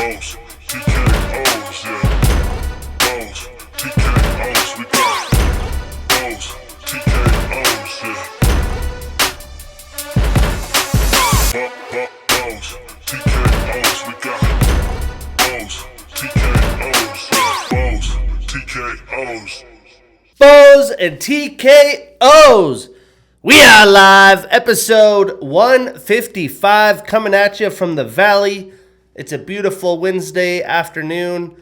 O's, TKOs, yeah. O's, TKOs, we got O's, TKOs, yeah. O's, TKOs, we got O's, TKOs, yeah. O's, TKOs. Bows and TKOs. We are live, episode 155, coming at you from the Valley. It's a beautiful Wednesday afternoon.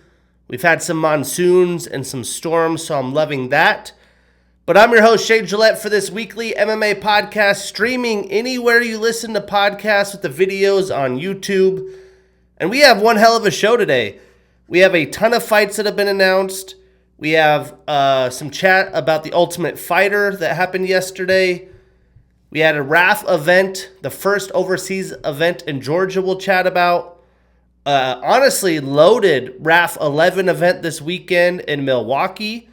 We've had some monsoons and some storms, so I'm loving that. But I'm your host, Shane Gillette, for this weekly MMA podcast, streaming anywhere you listen to podcasts with the videos on YouTube. And we have one hell of a show today. We have a ton of fights that have been announced. We have some chat about the Ultimate Fighter that happened yesterday. We had a RAF event, the first overseas event in Georgia we'll chat about. Honestly, loaded RAF 11 event this weekend in Milwaukee.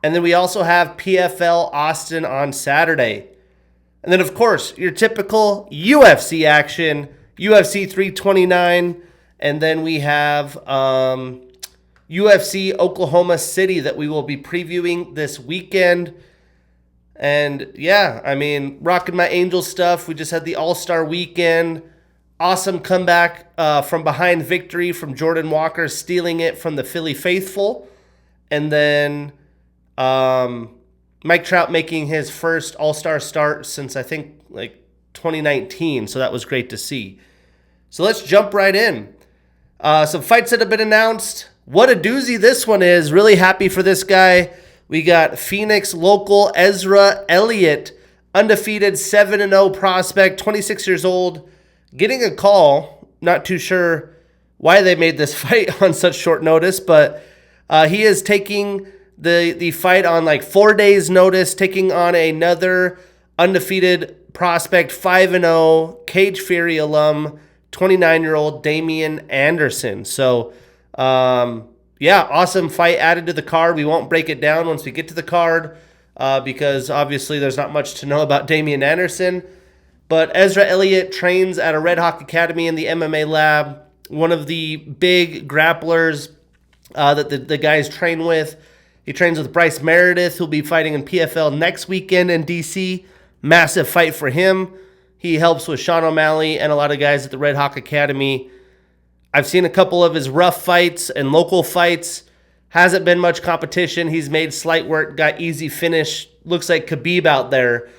And then we also have PFL Austin on Saturday. And then, of course, your typical UFC action, UFC 329. And then we have UFC Oklahoma City that we will be previewing this weekend. And yeah, I mean, rocking my Angels stuff. We just had the All-Star weekend. Awesome comeback from behind victory from Jordan Walker, stealing it from the Philly faithful. And then Mike Trout making his first All-Star start since, I think, like 2019. So that was great to see. So let's jump right in. Some fights that have been announced. What a doozy this one is. Really happy for this guy. We got Phoenix local Ezra Elliott, undefeated 7-0 prospect, 26 years old, getting a call. Not too sure why they made this fight on such short notice, but he is taking the fight on like 4 days notice, taking on another undefeated prospect, 5-0, Cage Fury alum, 29-year-old Damian Anderson. So, yeah, awesome fight added to the card. We won't break it down once we get to the card because obviously there's not much to know about Damian Anderson. But Ezra Elliott trains at a Red Hawk Academy in the MMA lab, one of the big grapplers that the guys train with. He trains with Bryce Meredith, who'll be fighting in PFL next weekend in DC. Massive fight for him. He helps with Sean O'Malley and a lot of guys at the Red Hawk Academy. I've seen a couple of his rough fights and local fights. Hasn't been much competition. He's made slight work, got easy finish. Looks like Khabib out there.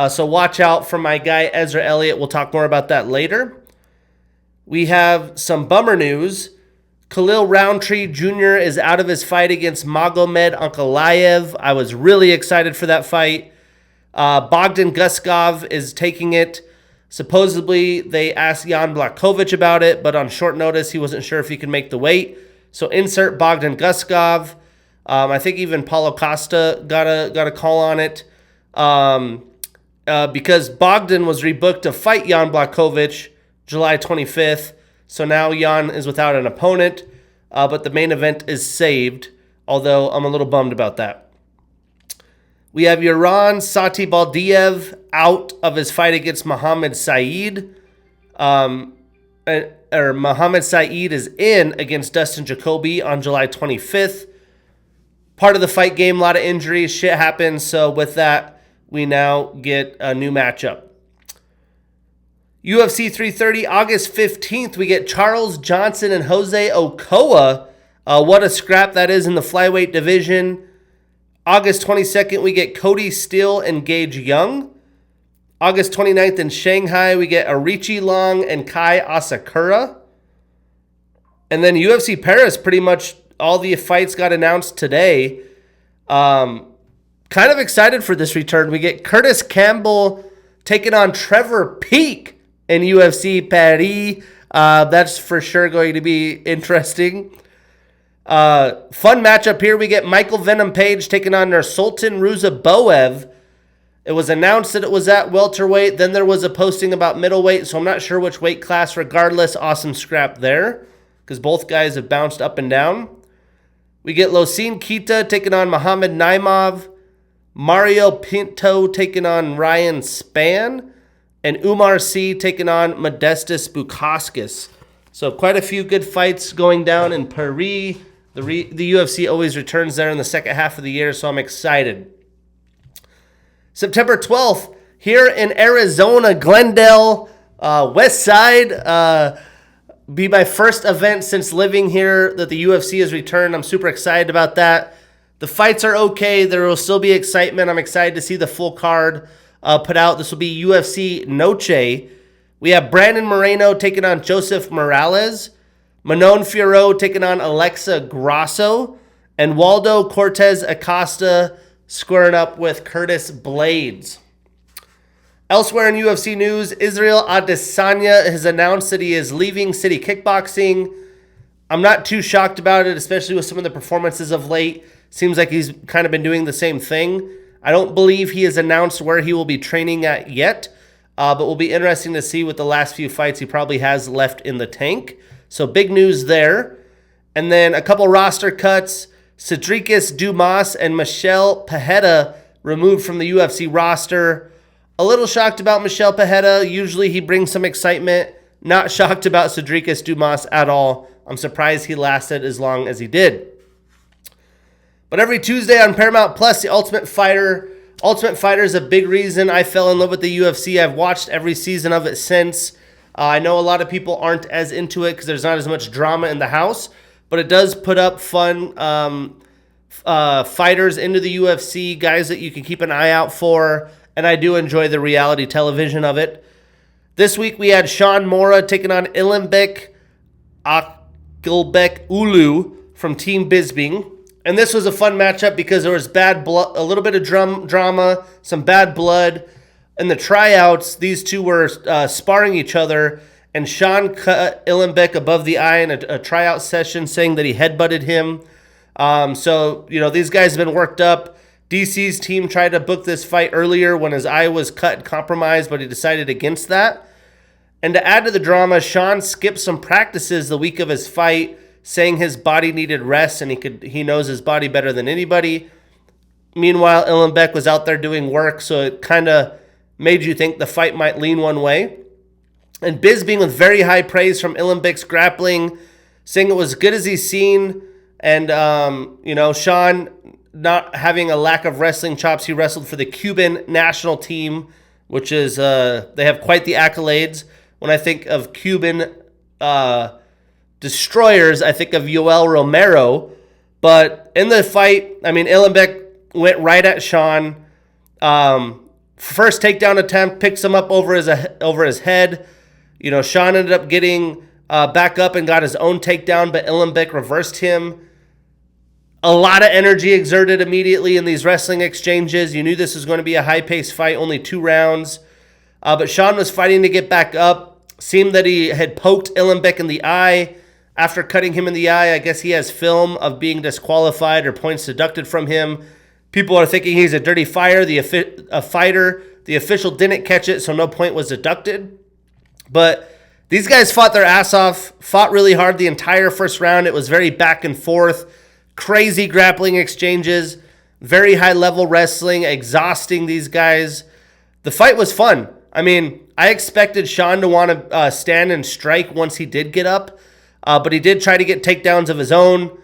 So watch out for my guy, Ezra Elliott. We'll talk more about that later. We have some bummer news. Khalil Roundtree Jr. is out of his fight against Magomed Ankalaev. I was really excited for that fight. Bogdan Guskov is taking it. Supposedly, they asked Jan Blachowicz about it, but on short notice, he wasn't sure if he could make the weight. So insert Bogdan Guskov. I think even Paulo Costa got a call on it. Because Bogdan was rebooked to fight Jan Blachowicz July 25th. So now Jan is without an opponent, but the main event is saved, although I'm a little bummed about that. We have Yaron Sati Baldiev out of his fight against Mohammed Saeed. Mohammed Saeed is in against Dustin Jacoby on July 25th. Part of the fight game, a lot of injuries, shit happens. So with that, we now get a new matchup. UFC 330, August 15th, we get Charles Johnson and Jose Ochoa. What a scrap that is in the flyweight division. August 22nd, we get Cody Steele and Gage Young. August 29th in Shanghai, we get Arichi Long and Kai Asakura. And then UFC Paris, pretty much all the fights got announced today. Kind of excited for this return. We get Curtis Campbell taking on Trevor Peek in UFC Paris. That's for sure going to be interesting. Fun matchup here. We get Michael Venom Page taking on Nursultan Ruzaboev. It was announced that it was at welterweight. Then there was a posting about middleweight, so I'm not sure which weight class. Regardless, awesome scrap there because both guys have bounced up and down. We get Losine Kita taking on Muhammad Naimov. Mario Pinto taking on Ryan Spann. And Umar C taking on Modestus Bukauskas. So quite a few good fights going down in Paris. The UFC always returns there in the second half of the year, so I'm excited. September 12th, here in Arizona, Glendale, West Side. Be my first event since living here that the UFC has returned. I'm super excited about that. The fights are okay. There will still be excitement. I'm excited to see the full card put out. This will be UFC Noche. We have Brandon Moreno taking on Joseph Morales, Manon Fiorot taking on Alexa Grasso, and Waldo Cortez Acosta squaring up with Curtis Blades. Elsewhere in UFC news, Israel Adesanya has announced that he is leaving City Kickboxing. I'm not too shocked about it, especially with some of the performances of late. Seems like he's kind of been doing the same thing. I don't believe he has announced where he will be training at yet, but will be interesting to see with the last few fights he probably has left in the tank. So big news there. And then a couple roster cuts. Cedricus Dumas and Michel Pajeda removed from the UFC roster. A little shocked about Michel Pajeda. Usually he brings some excitement. Not shocked about Cedricus Dumas at all. I'm surprised he lasted as long as he did. But every Tuesday on Paramount Plus, The Ultimate Fighter. Ultimate Fighter is a big reason I fell in love with the UFC. I've watched every season of it since. I know a lot of people aren't as into it because there's not as much drama in the house, but it does put up fun fighters into the UFC, guys that you can keep an eye out for, and I do enjoy the reality television of it. This week we had Sean Mora taking on Ilambek Akilbek Ulu from Team Bisbing. And this was a fun matchup because there was bad blood, a little bit of drama, some bad blood. In the tryouts, these two were sparring each other, and Sean cut Ilambek above the eye in a tryout session, saying that he headbutted him. So, these guys have been worked up. DC's team tried to book this fight earlier when his eye was cut and compromised, but he decided against that. And to add to the drama, Sean skipped some practices the week of his fight, saying his body needed rest and he knows his body better than anybody. Meanwhile, Ilambek was out there doing work, so it kind of made you think the fight might lean one way. And Bisbing with very high praise from Ilambek's grappling, saying it was as good as he's seen. And, Sean not having a lack of wrestling chops. He wrestled for the Cuban national team, which is, they have quite the accolades. When I think of Cuban destroyers, I think of Yoel Romero. But in the fight, Ilambek went right at Sean. First takedown attempt, picks him up over his head. Sean ended up getting back up and got his own takedown, but Ilambek reversed him. A lot of energy exerted immediately in these wrestling exchanges. You knew this was going to be a high-paced fight, only 2 rounds. But Sean was fighting to get back up. Seemed that he had poked Ilambek in the eye. After cutting him in the eye, I guess he has film of being disqualified or points deducted from him. People are thinking he's a dirty fighter. The official didn't catch it, so no point was deducted. But these guys fought their ass off, fought really hard the entire first round. It was very back and forth, crazy grappling exchanges, very high-level wrestling, exhausting these guys. The fight was fun. I expected Sean to want to stand and strike once he did get up, but he did try to get takedowns of his own.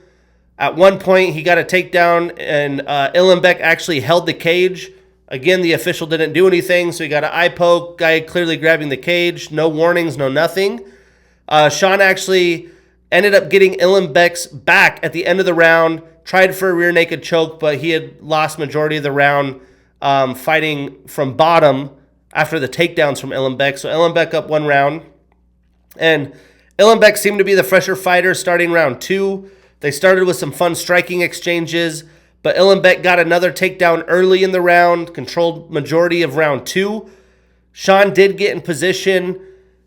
At one point, he got a takedown, and Ilambek actually held the cage. Again, the official didn't do anything, so he got an eye poke, guy clearly grabbing the cage. No warnings, no nothing. Sean actually ended up getting Ilambek's back at the end of the round, tried for a rear naked choke, but he had lost majority of the round fighting from bottom after the takedowns from Ilambek. So Ilambek up 1 round. And Ilambek seemed to be the fresher fighter starting round 2. They started with some fun striking exchanges, but Ilambek got another takedown early in the round, controlled majority of round 2. Sean did get in position.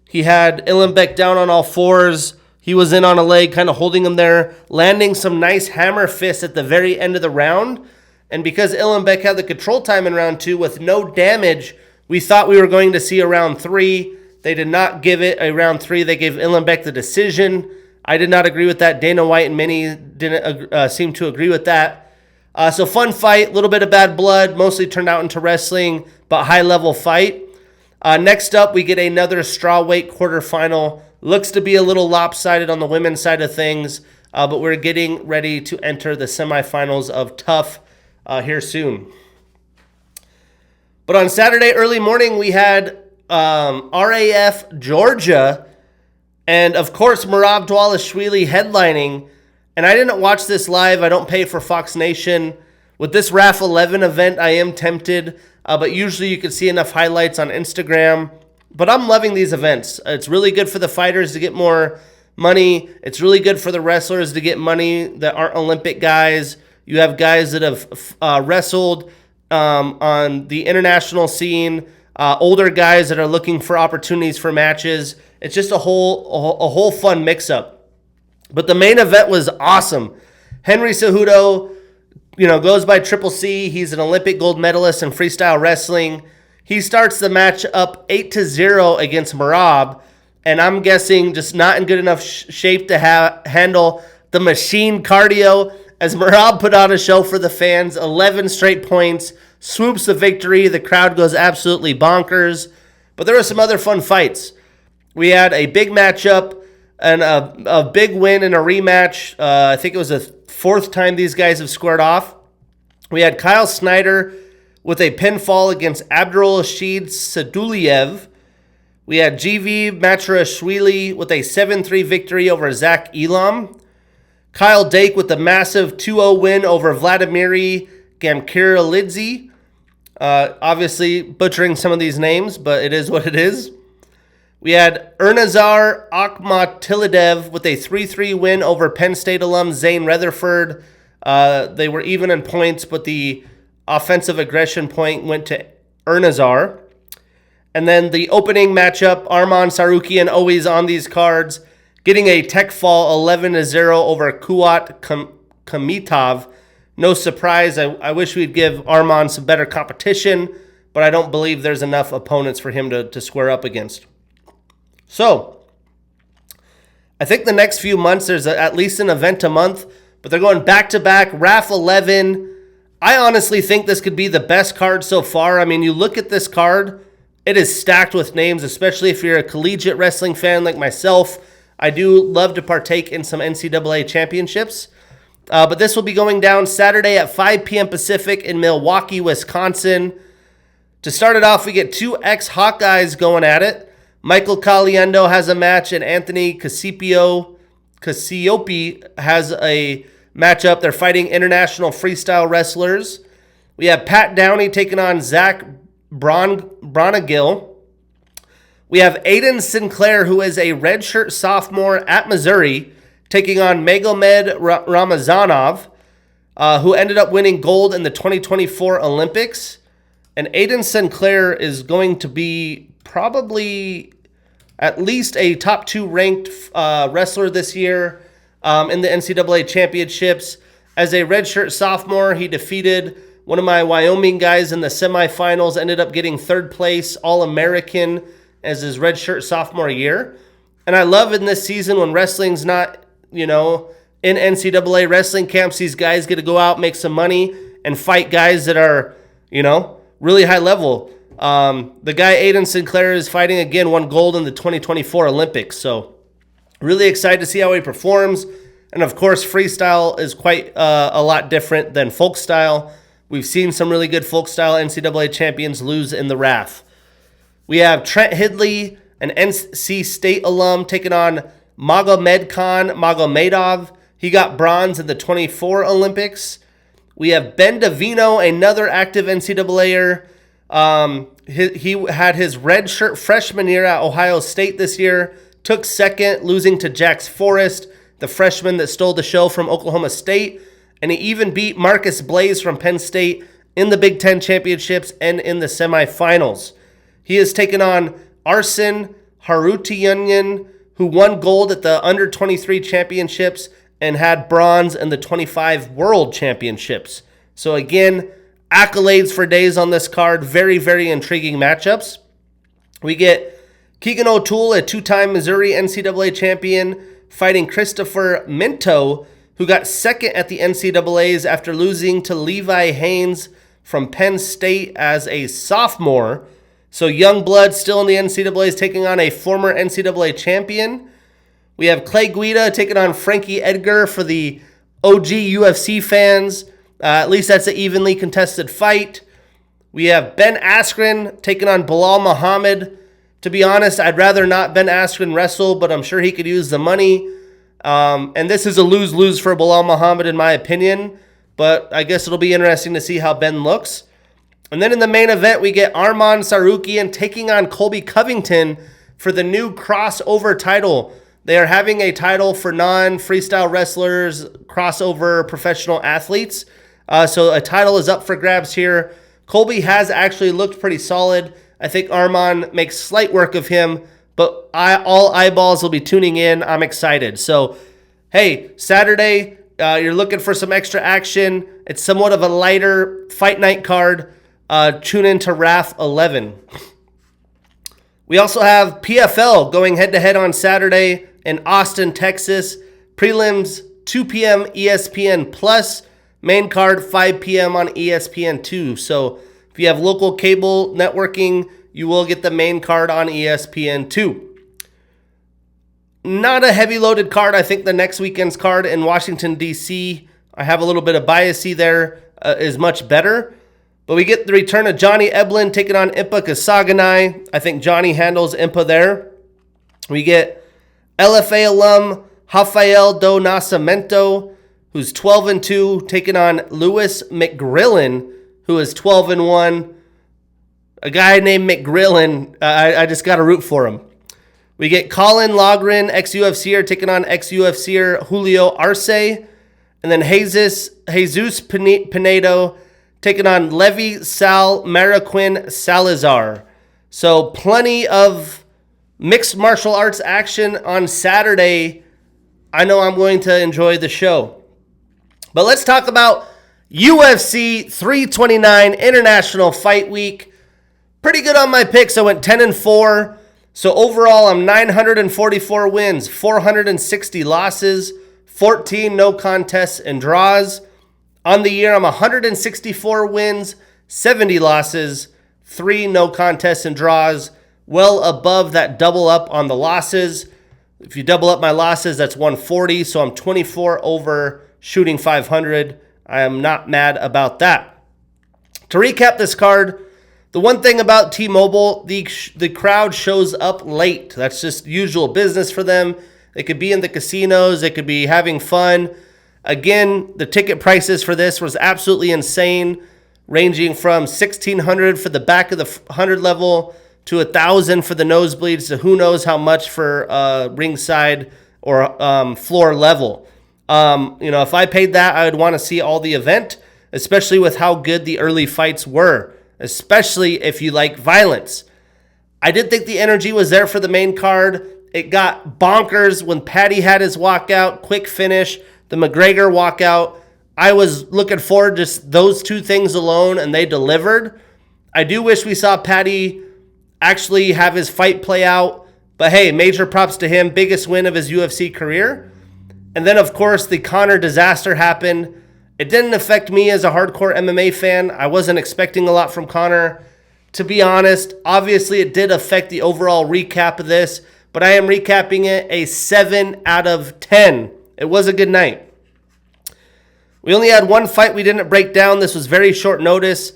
He had Ilambek down on all fours. He was in on a leg, kind of holding him there, landing some nice hammer fists at the very end of the round. And because Ilambek had the control time in round 2 with no damage, we thought we were going to see a round 3. They did not give it a round 3. They gave Ilambek the decision. I did not agree with that. Dana White and many didn't seem to agree with that. So fun fight, a little bit of bad blood, mostly turned out into wrestling, but high-level fight. Next up, we get another strawweight quarterfinal Looks to be a little lopsided on the women's side of things, but we're getting ready to enter the semifinals of Tough here soon. But on Saturday early morning, we had RAF Georgia, and of course, Merab Dvalishvili headlining. And I didn't watch this live. I don't pay for Fox Nation. With this RAF 11 event, I am tempted, but usually you can see enough highlights on Instagram. But I'm loving these events. It's really good for the fighters to get more money. It's really good for the wrestlers to get money that aren't Olympic guys. You have guys that have wrestled on the international scene, older guys that are looking for opportunities for matches. It's just a whole fun mix-up. But the main event was awesome. Henry Cejudo, goes by Triple C. He's an Olympic gold medalist in freestyle wrestling. He starts the match up 8-0 against Merab, and I'm guessing just not in good enough shape to handle the machine cardio. As Merab put on a show for the fans, 11 straight points, swoops the victory. The crowd goes absolutely bonkers. But there were some other fun fights. We had a big matchup and a big win in a rematch. I think it was the fourth time these guys have squared off. We had Kyle Snyder with a pinfall against Abdurrashid Saduliev. We had GV Matrashvili with a 7-3 victory over Zach Elam. Kyle Dake with the massive 2-0 win over Vladimiri Gamkiralidze. Obviously butchering some of these names, but it is what it is. We had Ernazar Akhmatilidev with a 3-3 win over Penn State alum Zane Rutherford. They were even in points, but the offensive aggression point went to Ernazar. And then the opening matchup, Arman Sarukian, always on these cards, getting a tech fall 11-0 over Kuat Kamitov. No surprise. I wish we'd give Arman some better competition, but I don't believe there's enough opponents for him to square up against. So, I think the next few months there's at least an event a month, but they're going back-to-back, RAF 11. I honestly think this could be the best card so far. I mean, you look at this card, it is stacked with names, especially if you're a collegiate wrestling fan like myself. I do love to partake in some NCAA championships. But this will be going down Saturday at 5 p.m. Pacific in Milwaukee, Wisconsin. To start it off, we get two ex-Hawkeyes going at it. Michael Caliendo has a match, and Anthony Casiope has a matchup. They're fighting international freestyle wrestlers. We have Pat Downey taking on Zach Bronigill. We have Aiden Sinclair, who is a redshirt sophomore at Missouri, taking on Magomed Ramazanov, who ended up winning gold in the 2024 Olympics. And Aiden Sinclair is going to be probably at least a top 2 ranked wrestler this year in the NCAA championships. As a redshirt sophomore, he defeated one of my Wyoming guys in the semifinals, ended up getting 3rd place All-American as his redshirt sophomore year. And I love in this season when wrestling's not, in NCAA wrestling camps, these guys get to go out, make some money, and fight guys that are, really high level. The guy Aiden Sinclair is fighting again, won gold in the 2024 Olympics. So really excited to see how he performs. And of course, freestyle is quite a lot different than folk style. We've seen some really good folk style NCAA champions lose in the RAF. We have Trent Hidley, an NC State alum, taking on Magomedkhan Magomedov. He got bronze in the 24 Olympics. We have Ben Davino, another active NCAAer. He had his redshirt freshman year at Ohio State this year. Took second, losing to Jax Forrest, the freshman that stole the show from Oklahoma State. And he even beat Marcus Blaze from Penn State in the Big Ten championships and in the semifinals. He has taken on Arsen Harutiunian, who won gold at the under-23 championships and had bronze in the 25 world championships. So again, accolades for days on this card. Very, very intriguing matchups. We get Keegan O'Toole, a 2-time Missouri NCAA champion, fighting Christopher Minto, who got second at the NCAAs after losing to Levi Haynes from Penn State as a sophomore. So young blood still in the NCAAs, taking on a former NCAA champion. We have Clay Guida taking on Frankie Edgar for the OG UFC fans. At least that's an evenly contested fight. We have Ben Askren taking on Bilal Muhammad. To be honest, I'd rather not Ben Askren wrestle, but I'm sure he could use the money. And this is a lose-lose for Bilal Muhammad in my opinion, but I guess it'll be interesting to see how Ben looks. And then in the main event, we get Arman Sarukian taking on Colby Covington for the new crossover title. They are having a title for non-freestyle wrestlers, crossover professional athletes. So a title is up for grabs here. Colby has actually looked pretty solid. I think Arman makes slight work of him, but all eyeballs will be tuning in. I'm excited. So, hey, Saturday, you're looking for some extra action. It's somewhat of a lighter fight night card. Tune in to RAF 11. We also have PFL going head-to-head on Saturday in Austin, Texas. Prelims 2 p.m. ESPN Plus. Main card 5 p.m. on ESPN2. So if you have local cable networking, you will get the main card on ESPN2. Not a heavy loaded card. I think the next weekend's card in Washington, D.C., I have a little bit of biasy there, is much better. But we get the return of Johnny Eblin taking on Impa Kasaganai. I think Johnny handles Impa there. We get LFA alum Rafael Do Nascimento, who's 12-2, taking on Lewis McGrillen, who is 12-1. A guy named McGrillen, I just got to root for him. We get Colin Logren, ex-UFCer, taking on ex-UFCer Julio Arce. And then Jesus Pinedo taking on Levi Sal Mariquin Salazar. So plenty of mixed martial arts action on Saturday. I know I'm going to enjoy the show. But let's talk about UFC 329 International Fight Week. Pretty good on my picks. I went 10-4. So overall, I'm 944 wins, 460 losses, 14 no contests and draws. On the year, I'm 164 wins, 70 losses, 3 no contests and draws. Well above that double up on the losses. If you double up my losses, that's 140. So I'm 24 over shooting 500. I am not mad about that. To recap this card, the one thing about T-Mobile, the crowd shows up late. That's just usual business for them. They could be in the casinos. They could be having fun. Again, the ticket prices for this was absolutely insane, ranging from $1,600 for the back of the 100 level to $1,000 for the nosebleeds to who knows how much for ringside or floor level. If I paid that, I would want to see all the event, especially with how good the early fights were, especially if you like violence. I did think the energy was there for the main card. It got bonkers when Patty had his walkout, quick finish, the McGregor walkout. I was looking forward to just those two things alone, and they delivered. I do wish we saw Patty actually have his fight play out. But hey, major props to him. Biggest win of his UFC career. And then, of course, the Conor disaster happened. It didn't affect me as a hardcore MMA fan. I wasn't expecting a lot from Conor. To be honest, obviously it did affect the overall recap of this, but I am recapping it a 7 out of 10. It was a good night. We only had one fight we didn't break down. This was very short notice.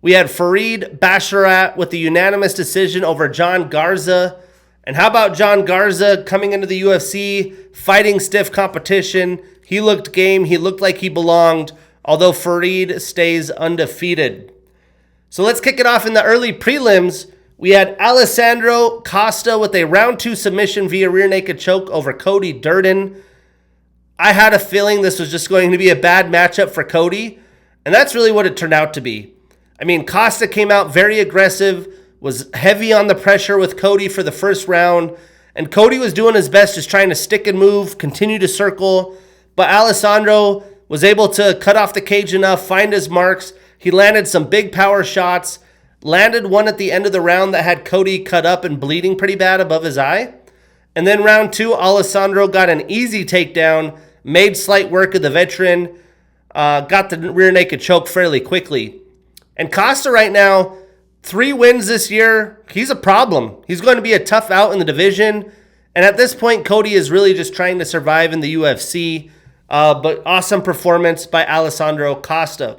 We had Farid Basharat with the unanimous decision over John Garza. And how about John Garza coming into the UFC, fighting stiff competition? He looked game. He looked like he belonged, although Farid stays undefeated. So let's kick it off in the early prelims. We had Alessandro Costa with a round 2 submission via rear naked choke over Cody Durden. I had a feeling this was just going to be a bad matchup for Cody, and that's really what it turned out to be. I mean, Costa came out very aggressive, was heavy on the pressure with Cody for the first round, and Cody was doing his best just trying to stick and move, continue to circle, but Alessandro was able to cut off the cage enough, find his marks. He landed some big power shots, landed one at the end of the round that had Cody cut up and bleeding pretty bad above his eye. And then round 2, Alessandro got an easy takedown, made slight work of the veteran, got the rear naked choke fairly quickly. And Costa right now, 3 wins this year. He's a problem. He's going to be a tough out in the division. And at this point, Cody is really just trying to survive in the UFC. But awesome performance by Alessandro Costa.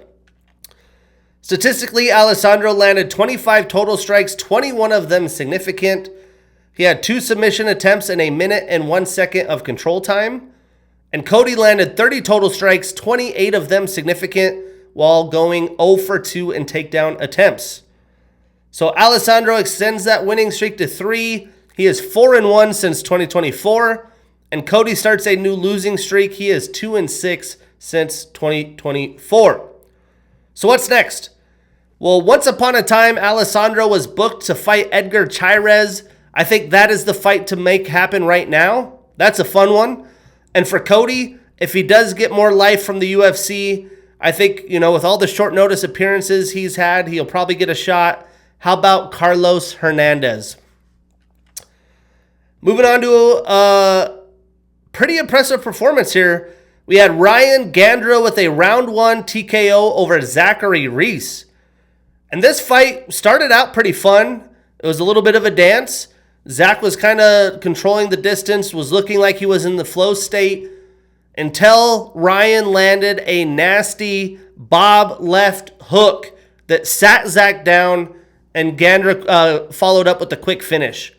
Statistically, Alessandro landed 25 total strikes, 21 of them significant. He had 2 submission attempts in 1 minute and 1 second of control time. And Cody landed 30 total strikes, 28 of them significant, while going 0 for 2 in takedown attempts. So Alessandro extends that winning streak to 3. He is 4-1 since 2024. And Cody starts a new losing streak. He is 2-6 since 2024. So what's next? Well, once upon a time, Alessandro was booked to fight Edgar Chairez. I think that is the fight to make happen right now. That's a fun one. And for Cody, if he does get more life from the UFC, I think, with all the short notice appearances he's had, he'll probably get a shot. How about Carlos Hernandez? Moving on to a pretty impressive performance here. We had Ryan Gandra with a round 1 TKO over Zachary Reese. And this fight started out pretty fun. It was a little bit of a dance. Zach was kind of controlling the distance, was looking like he was in the flow state until Ryan landed a nasty bob left hook that sat Zach down, and Gandra followed up with a quick finish.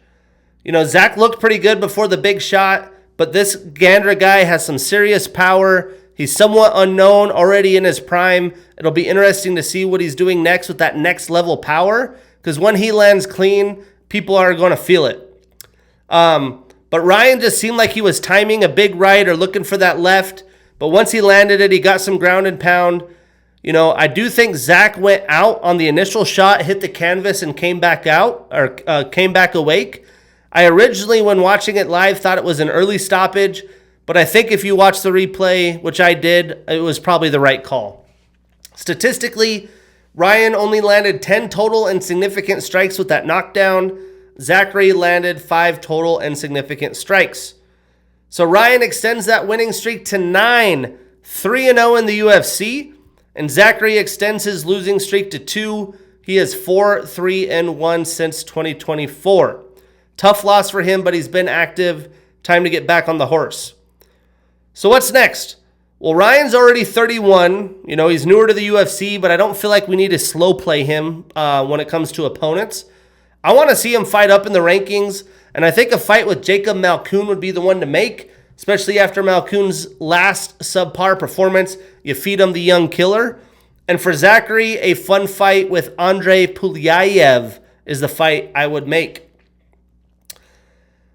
Zach looked pretty good before the big shot, but this Gandra guy has some serious power. He's somewhat unknown, already in his prime. It'll be interesting to see what he's doing next with that next level power, because when he lands clean, people are going to feel it. But Ryan just seemed like he was timing a big right or looking for that left. But once he landed it, he got some ground and pound. I do think Zach went out on the initial shot, hit the canvas, and came back out, or came back awake. I originally, when watching it live, thought it was an early stoppage. But I think if you watch the replay, which I did, it was probably the right call. Statistically, Ryan only landed 10 total and significant strikes with that knockdown. Zachary landed 5 total and significant strikes. So Ryan extends that winning streak to 9, 3-0 in the UFC. And Zachary extends his losing streak to 2. He is 4-3-1 since 2024. Tough loss for him, but he's been active. Time to get back on the horse. So what's next? Well, Ryan's already 31. He's newer to the UFC, but I don't feel like we need to slow play him when it comes to opponents. I want to see him fight up in the rankings, and I think a fight with Jacob Malkoun would be the one to make, especially after Malkoun's last subpar performance. You feed him the young killer. And for Zachary, a fun fight with Andrei Pulyayev is the fight I would make.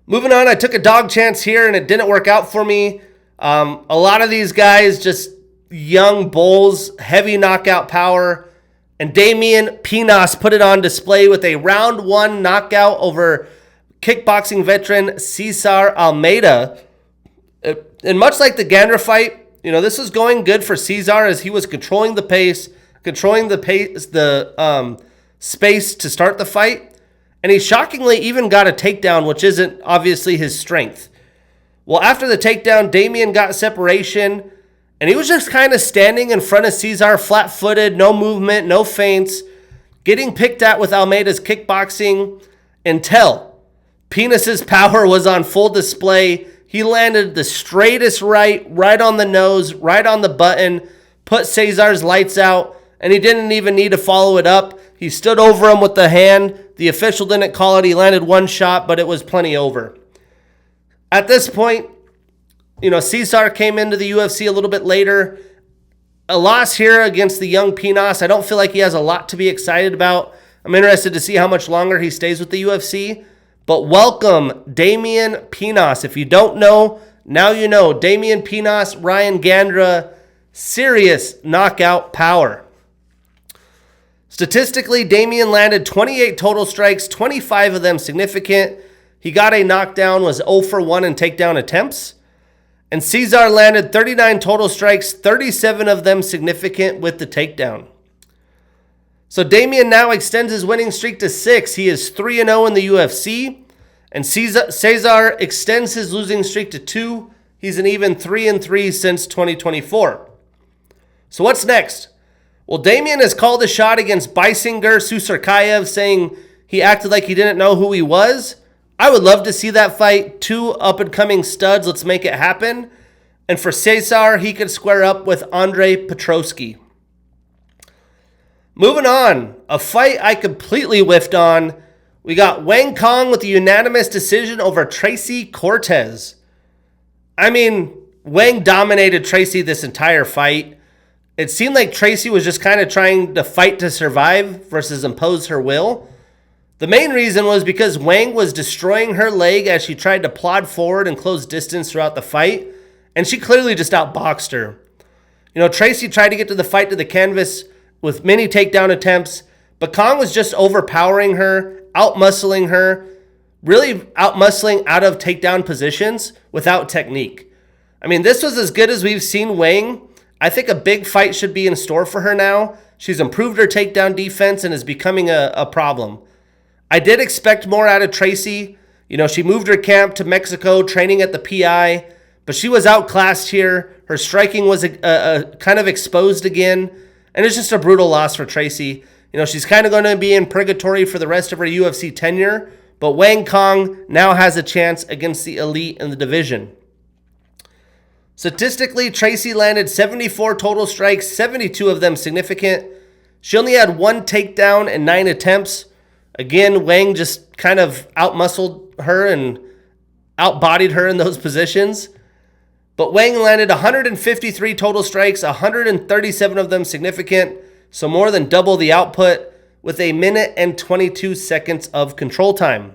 Moving on, I took a dog chance here, and it didn't work out for me. A lot of these guys, just young bulls, heavy knockout power. And Damian Pinas put it on display with a round 1 knockout over kickboxing veteran Cesar Almeida. And much like the Gandra fight, this was going good for Cesar as he was controlling the pace, the space to start the fight. And he shockingly even got a takedown, which isn't obviously his strength. Well, after the takedown, Damian got separation, and he was just kind of standing in front of Cesar, flat-footed, no movement, no feints, getting picked at with Almeida's kickboxing until Pinas's power was on full display. He landed the straightest right on the nose, right on the button, put Cesar's lights out, and he didn't even need to follow it up. He stood over him with the hand. The official didn't call it. He landed 1 shot, but it was plenty over. At this point, Cesar came into the UFC a little bit later. A loss here against the young Pinas. I don't feel like he has a lot to be excited about. I'm interested to see how much longer he stays with the UFC. But welcome, Damian Pinas. If you don't know, now you know. Damian Pinas, Ryan Gandra, serious knockout power. Statistically, Damian landed 28 total strikes, 25 of them significant. He got a knockdown, was 0 for 1 in takedown attempts. And Cesar landed 39 total strikes, 37 of them significant with the takedown. So Damian now extends his winning streak to 6. He is 3-0 in the UFC. And Cesar extends his losing streak to 2. He's an even 3-3 since 2024. So what's next? Well, Damian has called a shot against Baisinger Susarkayev, saying he acted like he didn't know who he was. I would love to see that fight. Two up-and-coming studs. Let's make it happen. And for Cesar, he could square up with Andre Petroski. Moving on, a fight I completely whiffed on. We got Wang Cong with a unanimous decision over Tracy Cortez. I mean, Wang dominated Tracy this entire fight. It seemed like Tracy was just kind of trying to fight to survive versus impose her will. The main reason was because Wang was destroying her leg as she tried to plod forward and close distance throughout the fight, and she clearly just outboxed her. Tracy tried to get to the fight to the canvas with many takedown attempts, but Cong was just overpowering her, outmuscling her, really outmuscling out of takedown positions without technique. I mean, this was as good as we've seen Wang. I think a big fight should be in store for her now. She's improved her takedown defense and is becoming a problem. I did expect more out of Tracy. She moved her camp to Mexico, training at the PI, but she was outclassed here. Her striking was kind of exposed again, and it's just a brutal loss for Tracy. She's kind of going to be in purgatory for the rest of her UFC tenure, but Wang Cong now has a chance against the elite in the division. Statistically, Tracy landed 74 total strikes, 72 of them significant. She only had 1 takedown and 9 attempts. Again, Wang just kind of outmuscled her and outbodied her in those positions. But Wang landed 153 total strikes, 137 of them significant, so more than double the output with 1 minute and 22 seconds of control time.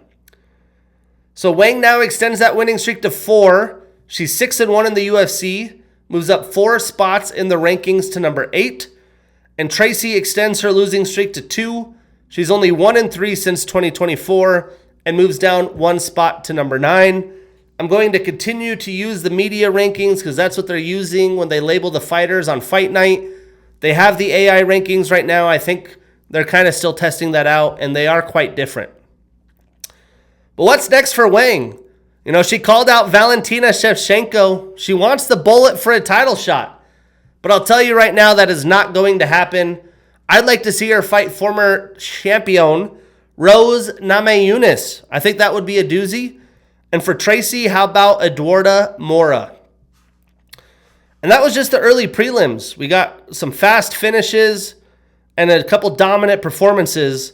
So Wang now extends that winning streak to 4. She's 6-1 in the UFC, moves up 4 spots in the rankings to number 8, and Tracy extends her losing streak to 2. She's only 1-3 since 2024 and moves down 1 spot to number 9. I'm going to continue to use the media rankings because that's what they're using when they label the fighters on Fight Night. They have the AI rankings right now. I think they're kind of still testing that out, and they are quite different. But what's next for Wang? She called out Valentina Shevchenko. She wants the bullet for a title shot. But I'll tell you right now, that is not going to happen. I'd like to see her fight former champion Rose Namajunas. I think that would be a doozy. And for Tracy, how about Eduarda Mora? And that was just the early prelims. We got some fast finishes and a couple dominant performances.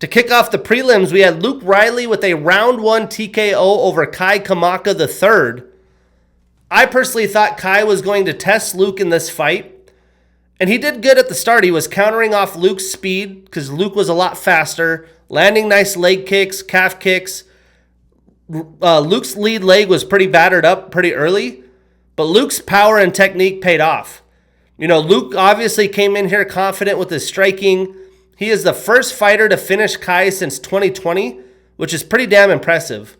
To kick off the prelims, we had Luke Riley with a round 1 TKO over Kai Kamaka III. I personally thought Kai was going to test Luke in this fight, and he did good at the start. He was countering off Luke's speed because Luke was a lot faster, landing nice leg kicks, calf kicks. Luke's lead leg was pretty battered up pretty early, but Luke's power and technique paid off. Luke obviously came in here confident with his striking. He is the first fighter to finish Kai since 2020, which is pretty damn impressive.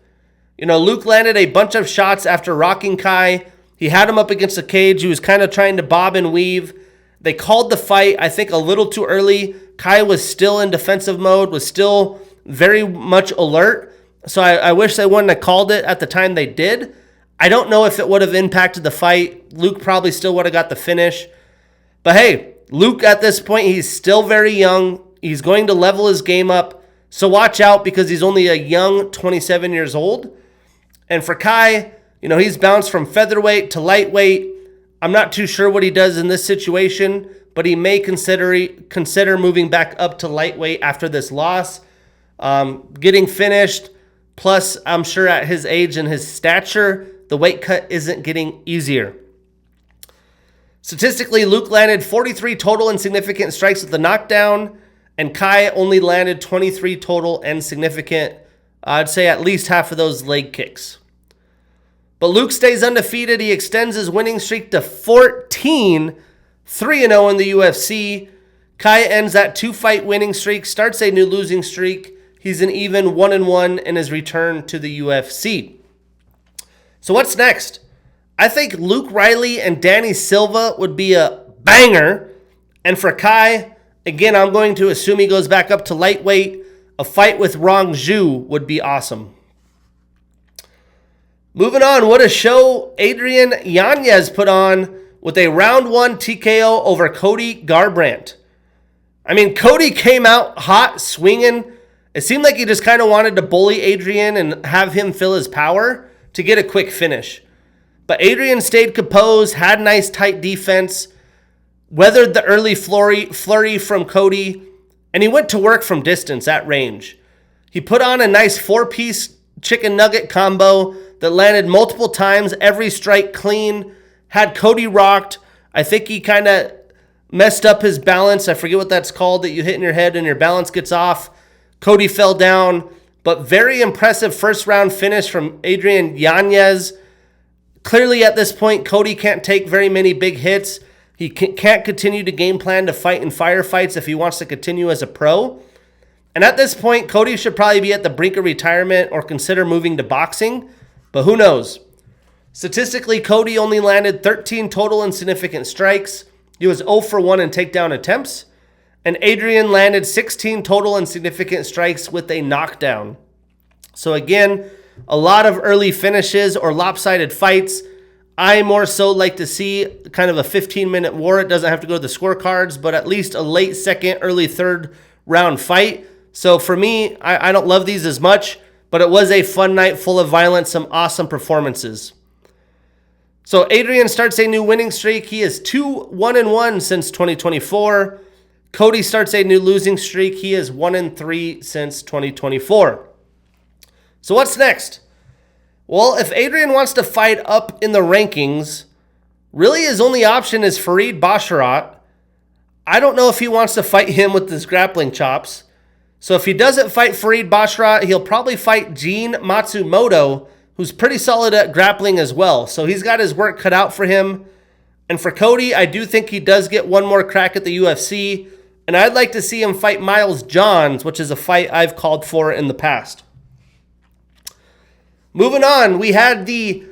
Luke landed a bunch of shots after rocking Kai. He had him up against the cage. He was kind of trying to bob and weave. They called the fight, I think, a little too early. Kai was still in defensive mode, was still very much alert. So I wish they wouldn't have called it at the time they did. I don't know if it would have impacted the fight. Luke probably still would have got the finish. But hey, Luke at this point, he's still very young. He's going to level his game up. So watch out because he's only a young 27 years old. And for Kai, he's bounced from featherweight to lightweight. I'm not too sure what he does in this situation, but he may consider moving back up to lightweight after this loss. Getting finished. Plus, I'm sure at his age and his stature, the weight cut isn't getting easier. Statistically, Luke landed 43 total and significant strikes with the knockdown, and Kai only landed 23 total and significant. I'd say at least half of those leg kicks. But Luke stays undefeated. He extends his winning streak to 14, 3-0 in the UFC. Kai ends that 2-fight winning streak, starts a new losing streak. He's an even 1-1 in his return to the UFC. So what's next? I think Luke Riley and Danny Silva would be a banger. And for Kai, again, I'm going to assume he goes back up to lightweight. A fight with Rong Zhu would be awesome. Moving on, what a show Adrian Yanez put on with a round 1 TKO over Cody Garbrandt. I mean, Cody came out hot, swinging, It seemed like he just kind of wanted to bully Adrian and have him feel his power to get a quick finish. But Adrian stayed composed, had nice tight defense, weathered the early flurry from Cody, and he went to work from distance at range. He put on a nice 4-piece chicken nugget combo that landed multiple times, every strike clean, had Cody rocked. I think he kind of messed up his balance. I forget what that's called, that you hit in your head and your balance gets off. Cody fell down, but very impressive first round finish from Adrian Yanez. Clearly at this point, Cody can't take very many big hits. He can't continue to game plan to fight in firefights if he wants to continue as a pro. And at this point, Cody should probably be at the brink of retirement or consider moving to boxing, but who knows? Statistically, Cody only landed 13 total insignificant strikes. He was 0 for 1 in takedown attempts. And Adrian landed 16 total insignificant strikes with a knockdown. So again, a lot of early finishes or lopsided fights. I more so like to see kind of a 15-minute war. It doesn't have to go to the scorecards, but at least a late second, early third round fight. So for me, I don't love these as much, but it was a fun night full of violence, some awesome performances. So Adrian starts a new winning streak. He is 2-1-1 since 2024. Cody starts a new losing streak. He is 1-3 since 2024. So what's next? Well, if Adrian wants to fight up in the rankings, really his only option is Farid Basharat. I don't know if he wants to fight him with his grappling chops. So if he doesn't fight Farid Basharat, he'll probably fight Gene Matsumoto, who's pretty solid at grappling as well. So he's got his work cut out for him. And for Cody, I do think he does get one more crack at the UFC. And I'd like to see him fight Miles Johns, which is a fight I've called for in the past. Moving on, we had the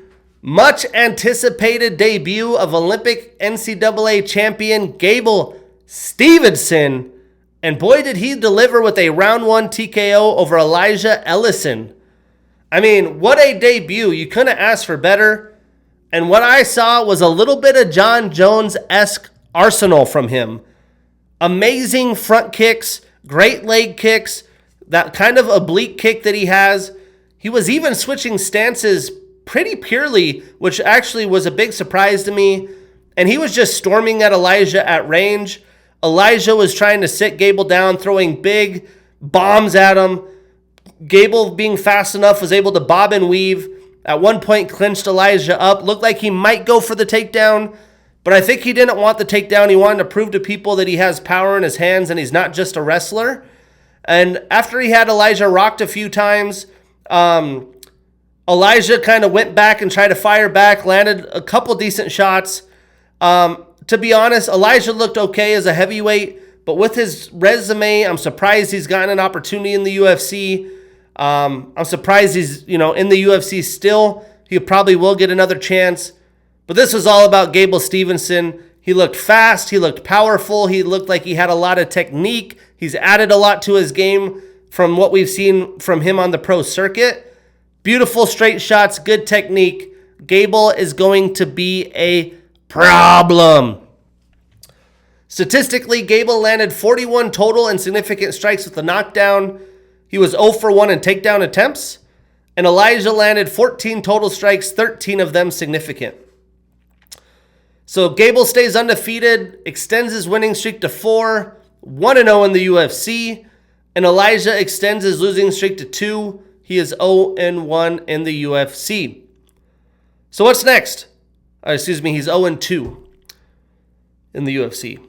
much anticipated debut of Olympic NCAA champion Gable Steveson. And boy, did he deliver with a round 1 TKO over Ellison. I mean, what a debut. You couldn't ask for better. And what I saw was a little bit of John Jones-esque arsenal from him. Amazing front kicks, great leg kicks, that kind of oblique kick that he has. He was even switching stances pretty purely, which actually was a big surprise to me. And he was just storming at Elijah at range. Elijah was trying to sit Gable down, throwing big bombs at him. Gable, being fast enough, was able to bob and weave. At one point, clinched Elijah up. Looked like he might go for the takedown, but I think he didn't want the takedown. He wanted to prove to people that he has power in his hands and he's not just a wrestler. And after he had Elijah rocked a few times, Elijah kind of went back and tried to fire back, landed a couple decent shots. To be honest, Elijah looked okay as a heavyweight, but with his resume, I'm surprised he's gotten an opportunity in the UFC. I'm surprised he's, in the UFC still. He probably will get another chance. But this was all about Gable Steveson. He looked fast. He looked powerful. He looked like he had a lot of technique. He's added a lot to his game from what we've seen from him on the pro circuit. Beautiful straight shots, good technique. Gable is going to be a problem. Statistically, Gable landed 41 total and significant strikes with a knockdown. He was 0 for 1 in takedown attempts. And Elijah landed 14 total strikes, 13 of them significant. So Gable stays undefeated, extends his winning streak to 4, 1-0 in the UFC. And Elijah extends his losing streak to 2. He is 0-1 in the UFC. So what's next? He's 0-2 in the UFC.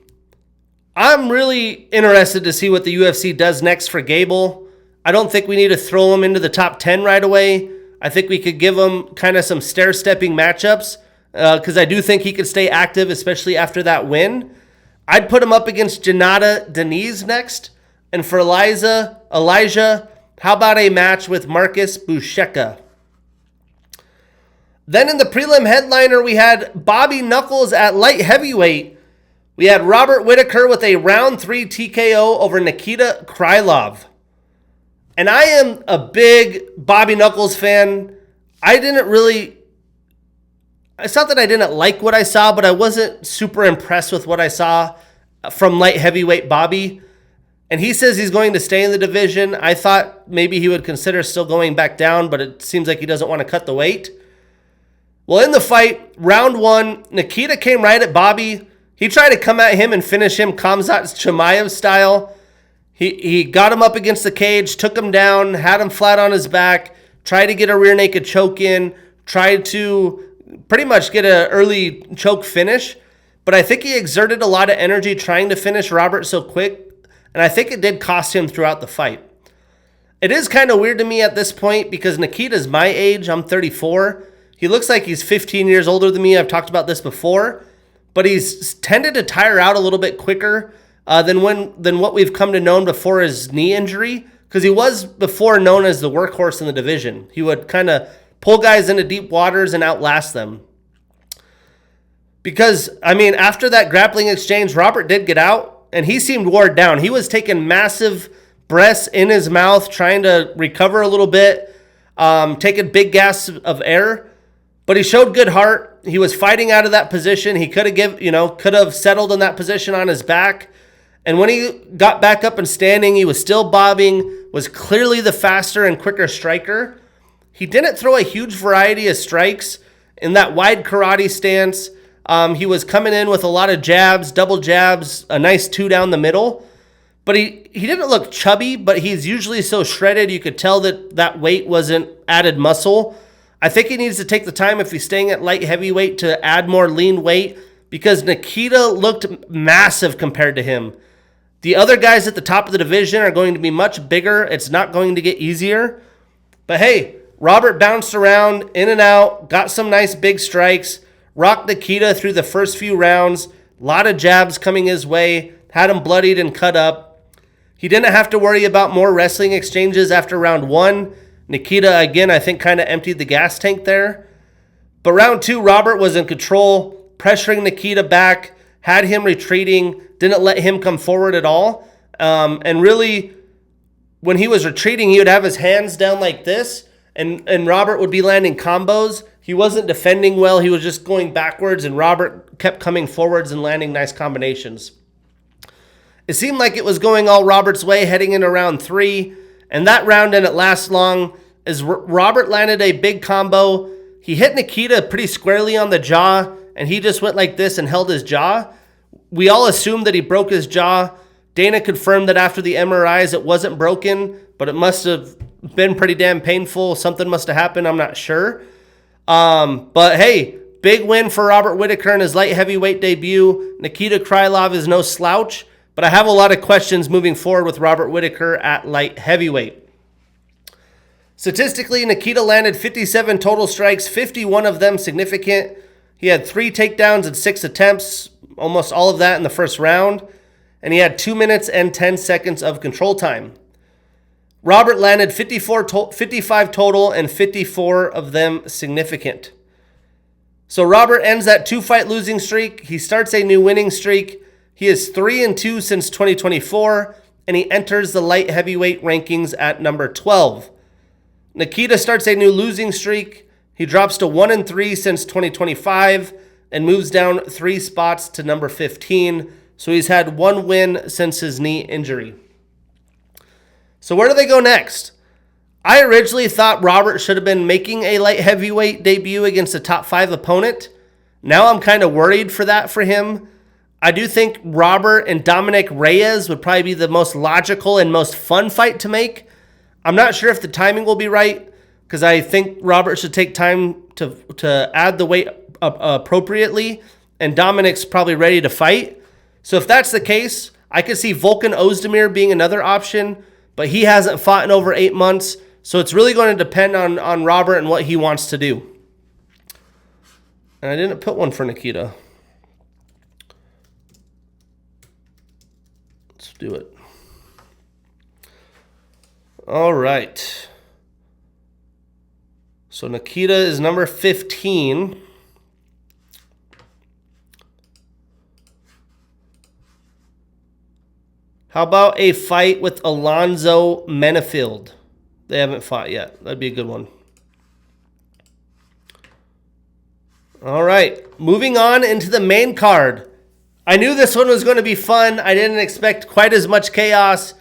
I'm really interested to see what the UFC does next for Gable. I don't think we need to throw him into the top 10 right away. I think we could give him kind of some stair-stepping matchups because I do think he could stay active, especially after that win. I'd put him up against Janata Denise next. And for Elijah, how about a match with Marcus Busheka? Then in the prelim headliner, we had Bobby Knuckles at light heavyweight. We had Robert Whittaker with a round 3 TKO over Nikita Krylov. And I am a big Bobby Knuckles fan. It's not that I didn't like what I saw, but I wasn't super impressed with what I saw from light heavyweight Bobby. And he says he's going to stay in the division. I thought maybe he would consider still going back down, but it seems like he doesn't want to cut the weight. Well, in the fight, round 1, Nikita came right at Bobby. He tried to come at him and finish him Khamzat Chimaev style. He got him up against the cage, took him down, had him flat on his back, tried to get a rear naked choke in, tried to pretty much get an early choke finish. But I think he exerted a lot of energy trying to finish Robert so quick, and I think it did cost him throughout the fight. It is kind of weird to me at this point because Nikita's my age. I'm 34. He looks like he's 15 years older than me. I've talked about this before. But he's tended to tire out a little bit quicker than what we've come to know before his knee injury, because he was before known as the workhorse in the division. He would kind of pull guys into deep waters and outlast them. Because, I mean, after that grappling exchange, Robert did get out, and he seemed wore down. He was taking massive breaths in his mouth, trying to recover a little bit, taking big gasps of air. But he showed good heart. He was fighting out of that position. He could have settled in that position on his back. And when he got back up and standing, he was still bobbing, was clearly the faster and quicker striker. He didn't throw a huge variety of strikes in that wide karate stance. He was coming in with a lot of jabs, double jabs, a nice 2 down the middle. But he didn't look chubby, but he's usually so shredded you could tell that weight wasn't added muscle. I think he needs to take the time, if he's staying at light heavyweight, to add more lean weight, because Nikita looked massive compared to him. The other guys at the top of the division are going to be much bigger. It's not going to get easier. But hey, Robert bounced around, in and out, got some nice big strikes, rocked Nikita through the first few rounds, a lot of jabs coming his way, had him bloodied and cut up. He didn't have to worry about more wrestling exchanges after round 1. Nikita, again, I think kind of emptied the gas tank there. But round 2, Robert was in control, pressuring Nikita back, had him retreating, didn't let him come forward at all. And really, when he was retreating, he would have his hands down like this, and Robert would be landing combos. He wasn't defending well. He was just going backwards, and Robert kept coming forwards and landing nice combinations. It seemed like it was going all Robert's way heading into round 3. And that round didn't last long as Robert landed a big combo. He hit Nikita pretty squarely on the jaw, and he just went like this and held his jaw. We all assumed that he broke his jaw. Dana confirmed that after the MRIs it wasn't broken, but it must have been pretty damn painful. Something must have happened. I'm not sure. But hey, big win for Robert Whittaker in his light heavyweight debut. Nikita Krylov is no slouch. But I have a lot of questions moving forward with Robert Whittaker at light heavyweight. Statistically, Nikita landed 57 total strikes, 51 of them significant. He had 3 takedowns and 6 attempts, almost all of that in the first round. And he had 2 minutes and 10 seconds of control time. Robert landed 55 total and 54 of them significant. So Robert ends that 2-fight losing streak. He starts a new winning streak. He is 3-2 since 2024, and he enters the light heavyweight rankings at number 12. Nikita starts a new losing streak. He drops to 1-3 since 2025 and moves down 3 spots to number 15. So he's had 1 win since his knee injury. So where do they go next? I originally thought Robert should have been making a light heavyweight debut against a top 5 opponent. Now I'm kind of worried for that for him. I do think Robert and Dominic Reyes would probably be the most logical and most fun fight to make. I'm not sure if the timing will be right, because I think Robert should take time to add the weight appropriately, and Dominic's probably ready to fight. So if that's the case, I could see Volkan Ozdemir being another option, but he hasn't fought in over 8 months, so it's really going to depend on Robert and what he wants to do. And I didn't put one for Nikita. Let's do it. All right. So Nikita is number 15. How about a fight with Alonzo Menefield? They haven't fought yet. That'd be a good one. All right. Moving on into the main card. I knew this one was going to be fun. I didn't expect quite as much chaos,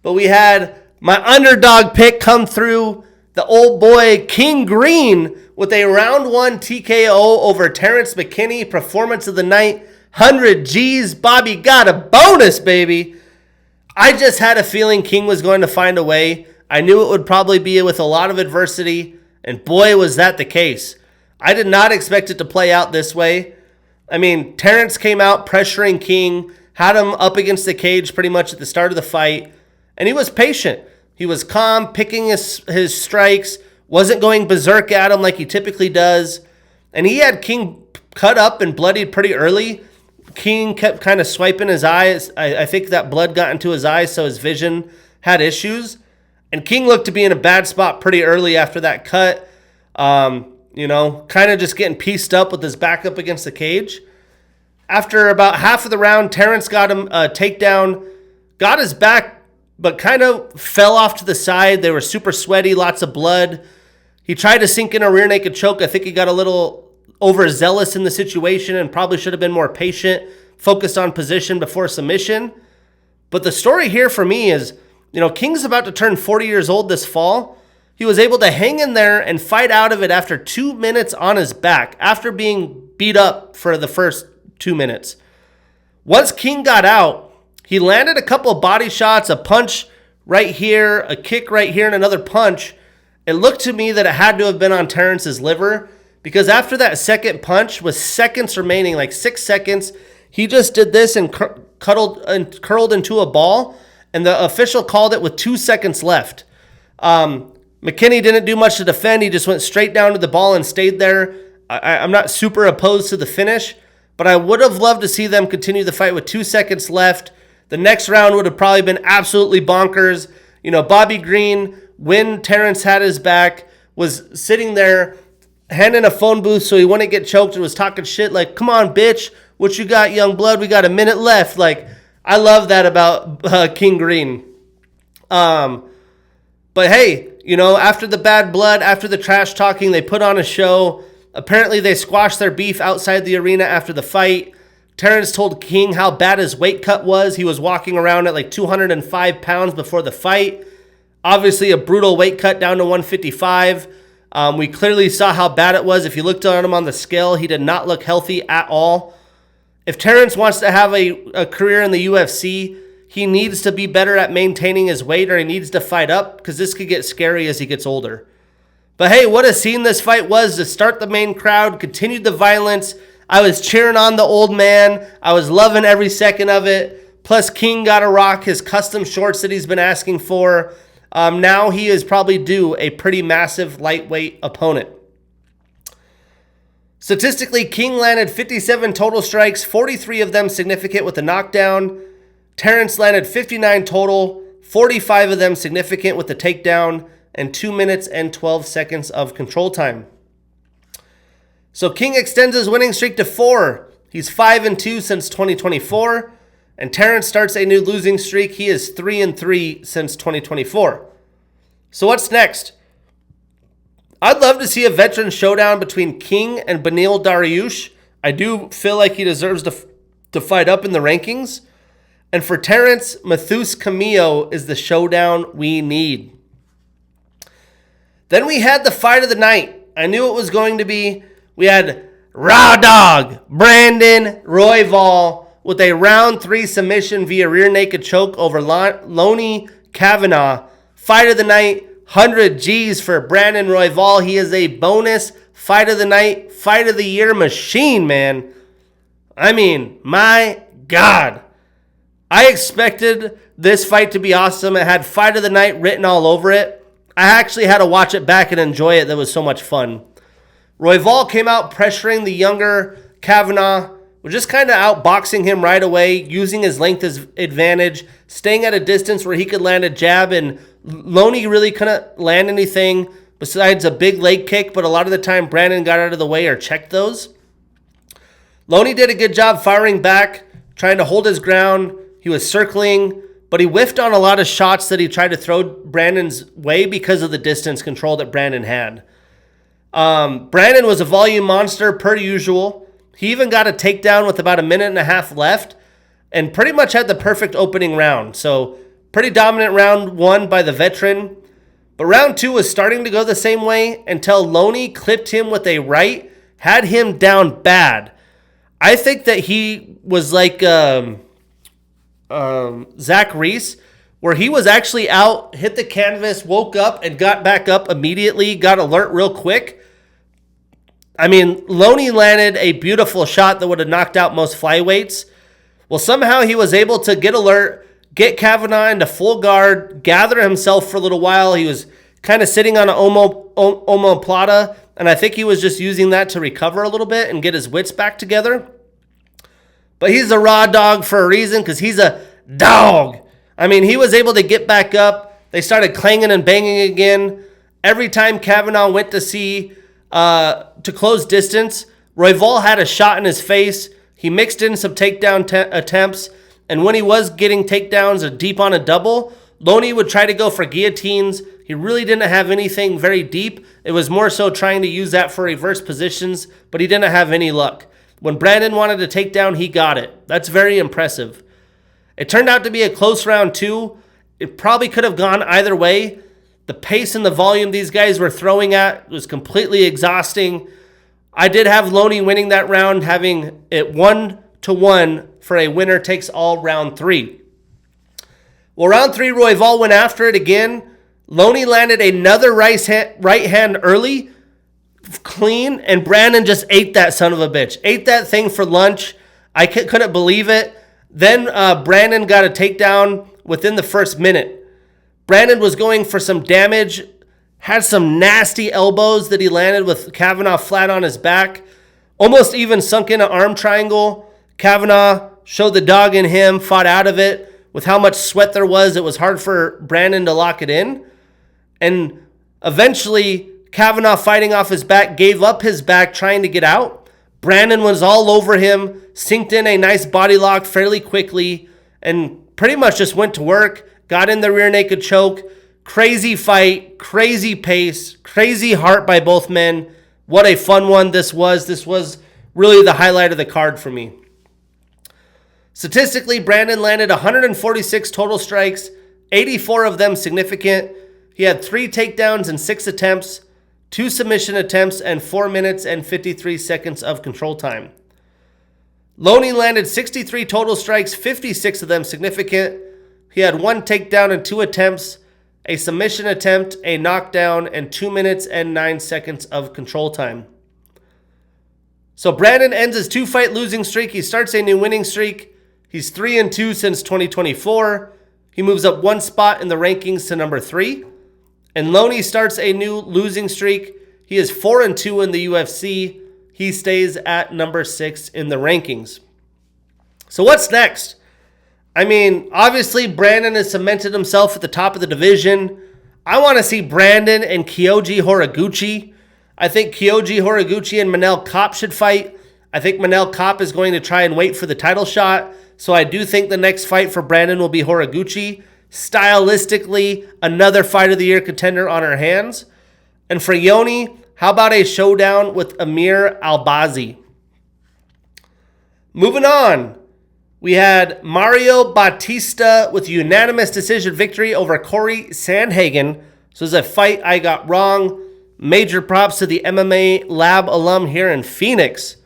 but we had my underdog pick come through, the old boy King Green with a round 1 TKO over Terrance McKinney. Performance of the night, 100 G's. Bobby got a bonus, baby. I just had a feeling King was going to find a way. I knew it would probably be with a lot of adversity, and boy, was that the case. I did not expect it to play out this way. I mean, Terrance came out pressuring King, had him up against the cage pretty much at the start of the fight, and he was patient. He was calm, picking his strikes, wasn't going berserk at him like he typically does, and he had King cut up and bloodied pretty early. King kept kind of swiping his eyes. I think that blood got into his eyes, so his vision had issues. And King looked to be in a bad spot pretty early after that cut. Kind of just getting pieced up with his back up against the cage. After about half of the round, Terrance got him a takedown, got his back, but kind of fell off to the side. They were super sweaty, lots of blood. He tried to sink in a rear naked choke. I think he got a little overzealous in the situation and probably should have been more patient, focused on position before submission. But the story here for me is, King's about to turn 40 years old this fall. He was able to hang in there and fight out of it after 2 minutes on his back, after being beat up for the first 2 minutes. Once King got out, he landed a couple of body shots, a punch right here, a kick right here, and another punch. It looked to me that it had to have been on Terrance's liver, because after that second punch, with seconds remaining, like 6 seconds, he just did this and curled into a ball, and the official called it with 2 seconds left. McKinney didn't do much to defend. He just went straight down to the ball and stayed there. I'm not super opposed to the finish, but I would have loved to see them continue the fight with 2 seconds left. The next round would have probably been absolutely bonkers. Bobby Green, when Terrance had his back, was sitting there handing a phone booth so he wouldn't get choked and was talking shit like, "Come on, bitch. What you got, young blood? We got a minute left." Like, I love that about King Green. But hey, after the bad blood, after the trash talking, they put on a show. Apparently, they squashed their beef outside the arena after the fight. Terrance told King how bad his weight cut was. He was walking around at like 205 pounds before the fight. Obviously, a brutal weight cut down to 155. We clearly saw how bad it was. If you looked at him on the scale, he did not look healthy at all. If Terrance wants to have a career in the UFC, he needs to be better at maintaining his weight, or he needs to fight up, because this could get scary as he gets older. But hey, what a scene this fight was to start the main crowd, continued the violence. I was cheering on the old man. I was loving every second of it. Plus, King got to rock his custom shorts that he's been asking for. Now he is probably due a pretty massive lightweight opponent. Statistically, King landed 57 total strikes, 43 of them significant with a knockdown. Terrance landed 59 total, 45 of them significant with the takedown, and 2 minutes and 12 seconds of control time. So King extends his winning streak to 4. He's 5-2 since 2024, and Terrance starts a new losing streak. He is 3-3 since 2024. So what's next? I'd love to see a veteran showdown between King and Beneil Dariush. I do feel like he deserves to fight up in the rankings. And for Terrance, Matheus Camillo is the showdown we need. Then we had the fight of the night. I knew it was going to be. We had Raw Dog Brandon Royval with a round 3 submission via rear naked choke over Lonnie Kavanagh. Fight of the night, 100 G's for Brandon Royval. He is a bonus fight of the night, fight of the year machine, man. I mean, my God. I expected this fight to be awesome. It had fight of the night written all over it. I actually had to watch it back and enjoy it. That was so much fun. Royval came out pressuring the younger Kavanagh, was just kind of outboxing him right away, using his length as advantage, staying at a distance where he could land a jab, and Loney really couldn't land anything besides a big leg kick, but a lot of the time Brandon got out of the way or checked those. Loney did a good job firing back, trying to hold his ground. He was circling, but he whiffed on a lot of shots that he tried to throw Brandon's way because of the distance control that Brandon had. Brandon was a volume monster per usual. He even got a takedown with about a minute and a half left and pretty much had the perfect opening round. So pretty dominant round 1 by the veteran. But round 2 was starting to go the same way until Loney clipped him with a right, had him down bad. I think that he was like Zach Reese, where he was actually out, hit the canvas, woke up, and got back up immediately, got alert real quick. I mean, Loney landed a beautiful shot that would have knocked out most flyweights. Well, somehow he was able to get alert, get Kavanagh into full guard, gather himself for a little while. He was kind of sitting on an omoplata, and I think he was just using that to recover a little bit and get his wits back together. But he's a raw dog for a reason, because he's a dog. I mean, he was able to get back up. They started clanging and banging again. Every time Kavanagh went to close distance, Royval had a shot in his face. He mixed in some takedown attempts, and when he was getting takedowns deep on a double, Loney would try to go for guillotines. He really didn't have anything very deep. It was more so trying to use that for reverse positions, but he didn't have any luck. When Brandon wanted to take down, he got it. That's very impressive. It turned out to be a close round 2. It probably could have gone either way. The pace and the volume these guys were throwing at was completely exhausting. I did have Loney winning that round, having it 1-1 for a winner takes all round 3. Well, round 3, Royval went after it again. Loney landed another right hand early, clean, and Brandon just ate that son of a bitch. Ate that thing for lunch. I couldn't believe it. Then Brandon got a takedown within the first minute. Brandon was going for some damage, had some nasty elbows that he landed with Kavanagh flat on his back, almost even sunk in an arm triangle. Kavanagh showed the dog in him, fought out of it. With how much sweat there was, it was hard for Brandon to lock it in. And eventually, Kavanagh, fighting off his back, gave up his back trying to get out. Brandon was all over him, synced in a nice body lock fairly quickly, and pretty much just went to work, got in the rear naked choke. Crazy fight, crazy pace, crazy heart by both men. What a fun one this was. This was really the highlight of the card for me. Statistically, Brandon landed 146 total strikes, 84 of them significant. He had 3 takedowns in 6 attempts, 2 submission attempts, and 4 minutes and 53 seconds of control time. Loney landed 63 total strikes, 56 of them significant. He had 1 takedown and 2 attempts, a submission attempt, a knockdown, and 2 minutes and 9 seconds of control time. So Brandon ends his 2-fight losing streak. He starts a new winning streak. He's 3-2 since 2024. He moves up 1 spot in the rankings to number 3. And Loney starts a new losing streak. He is 4-2 in the UFC. He stays at number 6 in the rankings. So what's next? I mean, obviously Brandon has cemented himself at the top of the division. I want to see Brandon and Kyoji Horiguchi. I think Kyoji Horiguchi and Manel Kopp should fight. I think Manel Kopp is going to try and wait for the title shot. So I do think the next fight for Brandon will be Horiguchi. Stylistically, another fight of the year contender on our hands. And for Yoni, how about a showdown with Amir Albazi? Moving on, we had Mario Bautista with unanimous decision victory over Cory Sandhagen. So this is a fight I got wrong. Major props to the MMA Lab alum here in Phoenix.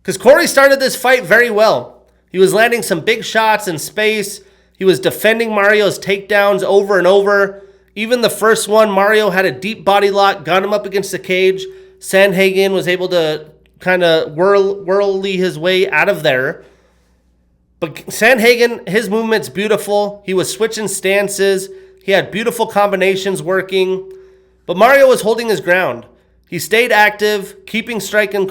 Because Cory started this fight very well. He was landing some big shots in space. He was defending Mario's takedowns over and over. Even the first one, Mario had a deep body lock, got him up against the cage. Sandhagen was able to kind of whirly his way out of there. But Sandhagen, his movement's beautiful. He was switching stances. He had beautiful combinations working. But Mario was holding his ground. He stayed active, keeping strikes in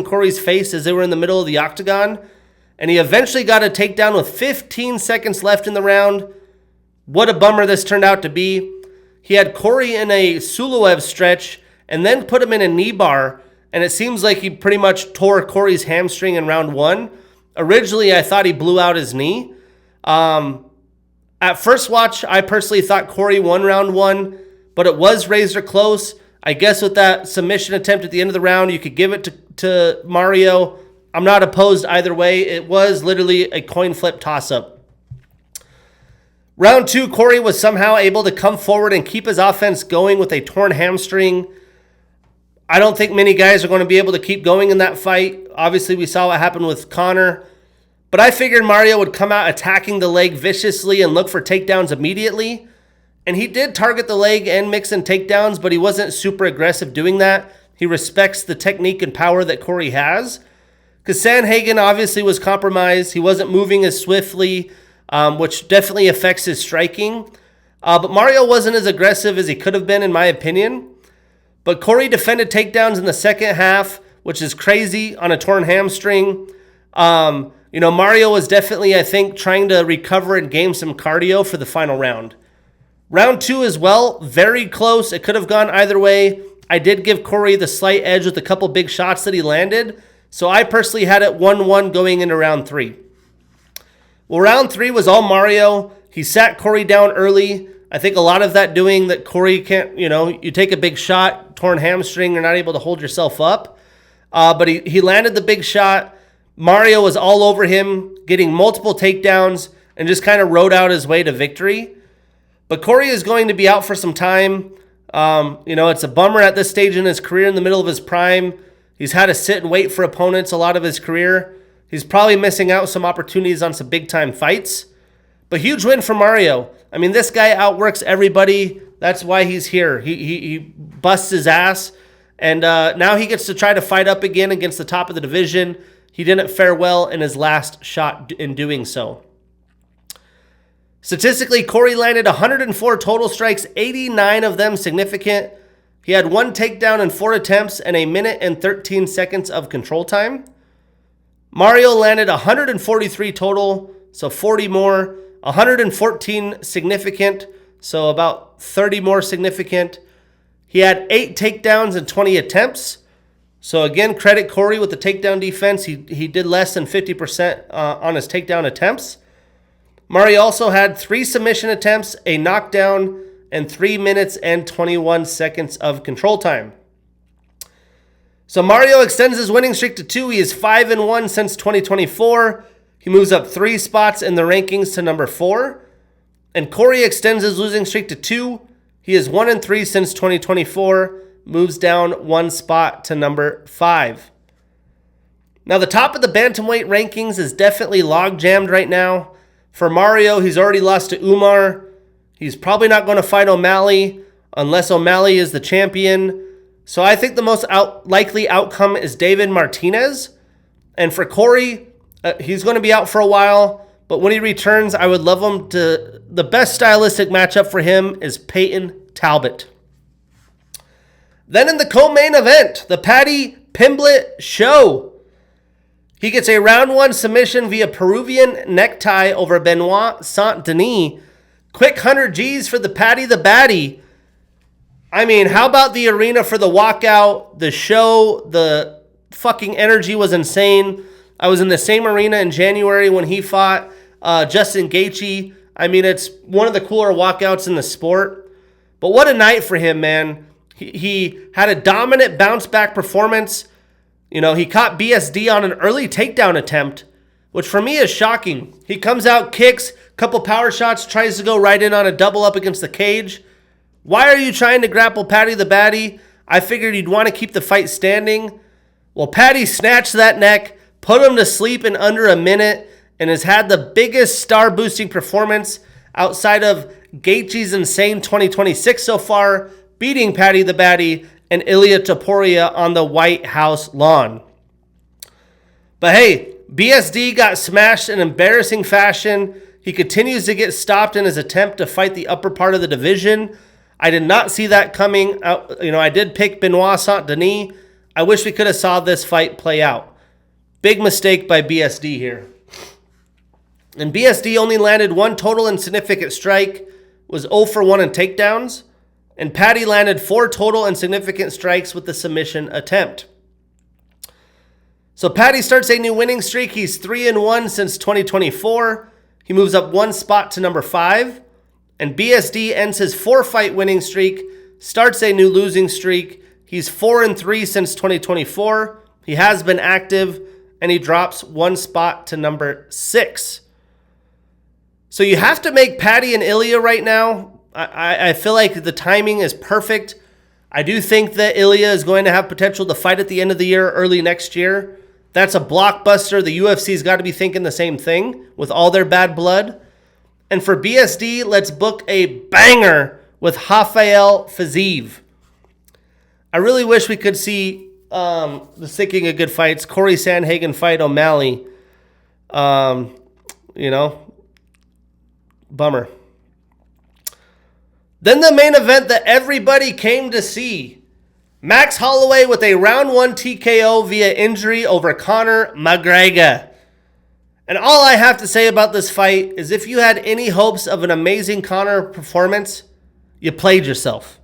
Cory's face as they were in the middle of the octagon. And he eventually got a takedown with 15 seconds left in the round. What a bummer this turned out to be. He had Cory in a Suluev stretch and then put him in a knee bar. And it seems like he pretty much tore Cory's hamstring in round 1. Originally, I thought he blew out his knee. At first watch, I personally thought Cory won round 1, but it was razor close. I guess with that submission attempt at the end of the round, you could give it to Mario. I'm not opposed either way. It was literally a coin flip toss-up. Round 2, Cory was somehow able to come forward and keep his offense going with a torn hamstring. I don't think many guys are going to be able to keep going in that fight. Obviously, we saw what happened with Conor. But I figured Mario would come out attacking the leg viciously and look for takedowns immediately. And he did target the leg and mix in takedowns, but he wasn't super aggressive doing that. He respects the technique and power that Cory has. Because Sandhagen obviously was compromised. He wasn't moving as swiftly, which definitely affects his striking. But Mario wasn't as aggressive as he could have been, in my opinion. But Cory defended takedowns in the second half, which is crazy on a torn hamstring. Mario was definitely, I think, trying to recover and gain some cardio for the final round. Round 2 as well, very close. It could have gone either way. I did give Cory the slight edge with a couple big shots that he landed. So I personally had it 1-1 going into round 3. Well, round 3 was all Mario. He sat Cory down early. I think a lot of that doing that Cory can't, you take a big shot, torn hamstring, you're not able to hold yourself up. But he landed the big shot. Mario was all over him, getting multiple takedowns, and just kind of rode out his way to victory. But Cory is going to be out for some time. It's a bummer at this stage in his career, in the middle of his prime. He's had to sit and wait for opponents a lot of his career. He's probably missing out some opportunities on some big-time fights. But huge win for Mario. I mean, this guy outworks everybody. That's why he's here. He busts his ass. And now he gets to try to fight up again against the top of the division. He didn't fare well in his last shot in doing so. Statistically, Cory landed 104 total strikes, 89 of them significant. He had 1 takedown in 4 attempts and 1 minute and 13 seconds of control time. Mario landed 143 total, so 40 more. 114 significant, so about 30 more significant. He had 8 takedowns and 20 attempts. So again, credit Cory with the takedown defense. He did less than 50% on his takedown attempts. Mario also had 3 submission attempts, a knockdown, and 3 minutes and 21 seconds of control time. So Mario extends his winning streak to 2. He is 5-1 since 2024. He moves up 3 spots in the rankings to number 4. And Cory extends his losing streak to 2. He is 1-3 since 2024. Moves down 1 spot to number 5. Now the top of the bantamweight rankings is definitely log jammed right now. For Mario, he's already lost to Umar. He's probably not going to fight O'Malley unless O'Malley is the champion. So I think the most likely outcome is David Martinez. And for Cory, he's going to be out for a while. But when he returns, I would love him to... The best stylistic matchup for him is Peyton Talbot. Then in the co-main event, the Paddy Pimblett Show. He gets a round 1 submission via Peruvian necktie over Benoit Saint-Denis. Quick 100 G's for the Paddy the Baddy. I mean, how about the arena for the walkout? The show, the fucking energy was insane. I was in the same arena in January when he fought Justin Gaethje. I mean, it's one of the cooler walkouts in the sport. But what a night for him, man. He had a dominant bounce-back performance. He caught BSD on an early takedown attempt, which for me is shocking. He comes out, kicks, couple power shots, tries to go right in on a double up against the cage. Why are you trying to grapple Paddy the Baddy? I figured you'd want to keep the fight standing. Well, Paddy snatched that neck, put him to sleep in under a minute, and has had the biggest star-boosting performance outside of Gaethje's insane 2026 so far, beating Paddy the Baddy and Ilia Topuria on the White House lawn. But hey, BSD got smashed in embarrassing fashion. He continues to get stopped in his attempt to fight the upper part of the division. I did not see that coming out. I did pick Benoit Saint-Denis. I wish we could have saw this fight play out. Big mistake by BSD here. And BSD only landed 1 total insignificant strike, was 0 for 1 in takedowns. And Paddy landed 4 total insignificant strikes with the submission attempt. So Paddy starts a new winning streak. He's 3-1 since 2024. He moves up 1 spot to number 5. And BSD ends his 4-fight winning streak starts a new losing streak. He's 4-3 since 2024. He has been active, and he drops one spot to number 6. So you have to make Paddy and Ilya right now. I feel like the timing is perfect. I do think that Ilya is going to have potential to fight at the end of the year, early next year. That's a blockbuster. The UFC's got to be thinking the same thing with all their bad blood. And for BSD, let's book a banger with Rafael Fiziev. I really wish we could see the thinking of good fights. Cory Sandhagen fight O'Malley. Bummer. Then the main event that everybody came to see. Max Holloway with a round 1 TKO via injury over Conor McGregor. And all I have to say about this fight is if you had any hopes of an amazing Conor performance, you played yourself.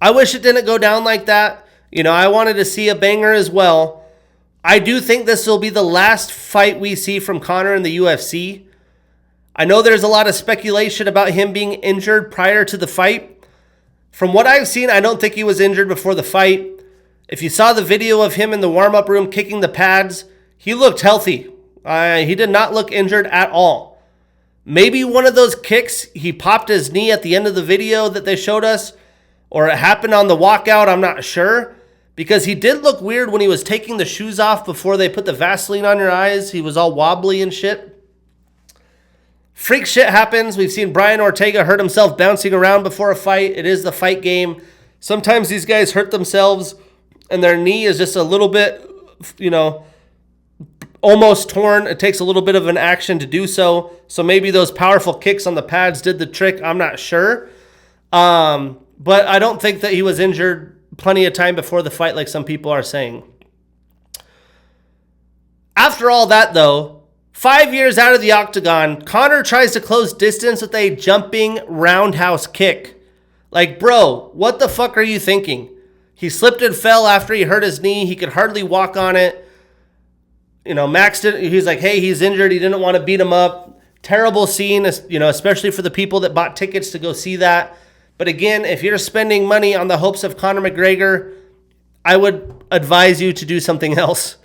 I wish it didn't go down like that. I wanted to see a banger as well. I do think this will be the last fight we see from Conor in the UFC. I know there's a lot of speculation about him being injured prior to the fight. From what I've seen, I don't think he was injured before the fight. If you saw the video of him in the warm-up room kicking the pads, he looked healthy. He did not look injured at all. Maybe one of those kicks, he popped his knee at the end of the video that they showed us, or it happened on the walkout, I'm not sure. Because he did look weird when he was taking the shoes off before they put the Vaseline on your eyes. He was all wobbly and shit. Freak shit happens. We've seen Brian Ortega hurt himself bouncing around before a fight. It is the fight game. Sometimes these guys hurt themselves and their knee is just a little bit, almost torn. It takes a little bit of an action to do so. So maybe those powerful kicks on the pads did the trick. I'm not sure. But I don't think that he was injured plenty of time before the fight like some people are saying. After all that, though, 5 years out of the octagon, Conor tries to close distance with a jumping roundhouse kick. Like, bro, what the fuck are you thinking? He slipped and fell after he hurt his knee. He could hardly walk on it. Max he's like, hey, he's injured. He didn't want to beat him up. Terrible scene, especially for the people that bought tickets to go see that. But again, if you're spending money on the hopes of Conor McGregor, I would advise you to do something else.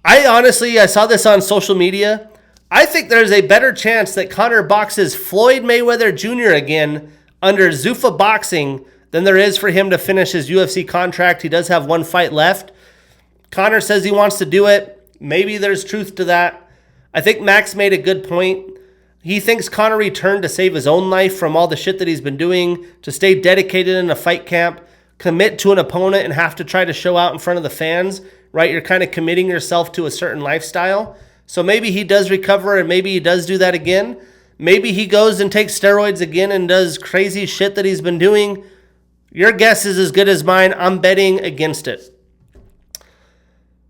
I saw this on social media. I think there's a better chance that Conor boxes Floyd Mayweather Jr. again under Zuffa Boxing than there is for him to finish his UFC contract. He does have one fight left. Conor says he wants to do it. Maybe there's truth to that. I think Max made a good point. He thinks Conor returned to save his own life from all the shit that he's been doing, to stay dedicated in a fight camp, commit to an opponent and have to try to show out in front of the fans, right? You're kind of committing yourself to a certain lifestyle. So maybe he does recover and maybe he does do that again. Maybe he goes and takes steroids again and does crazy shit that he's been doing. Your guess is as good as mine. I'm betting against it.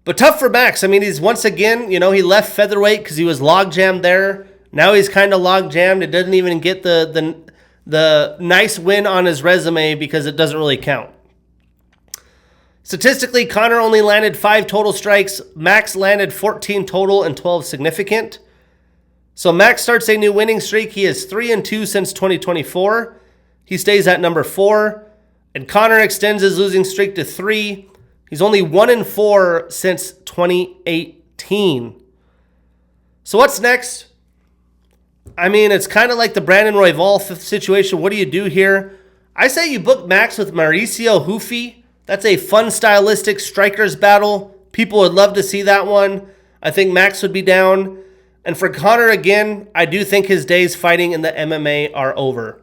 But tough for Max. He's once again, he left featherweight because he was log jammed there. Now he's kind of log jammed. It doesn't even get the nice win on his resume because it doesn't really count. Statistically, Conor only landed 5 total strikes. Max landed 14 total and 12 significant. So Max starts a new winning streak. He is 3-2 since 2024. He stays at number 4. And Conor extends his losing streak to 3. He's only 1-4 since 2018. So what's next? It's kind of like the Brandon Royval situation. What do you do here? I say you book Max with Mauricio Hufi. That's a fun stylistic strikers battle. People would love to see that one. I think Max would be down. And for Conor, again, I do think his days fighting in the MMA are over.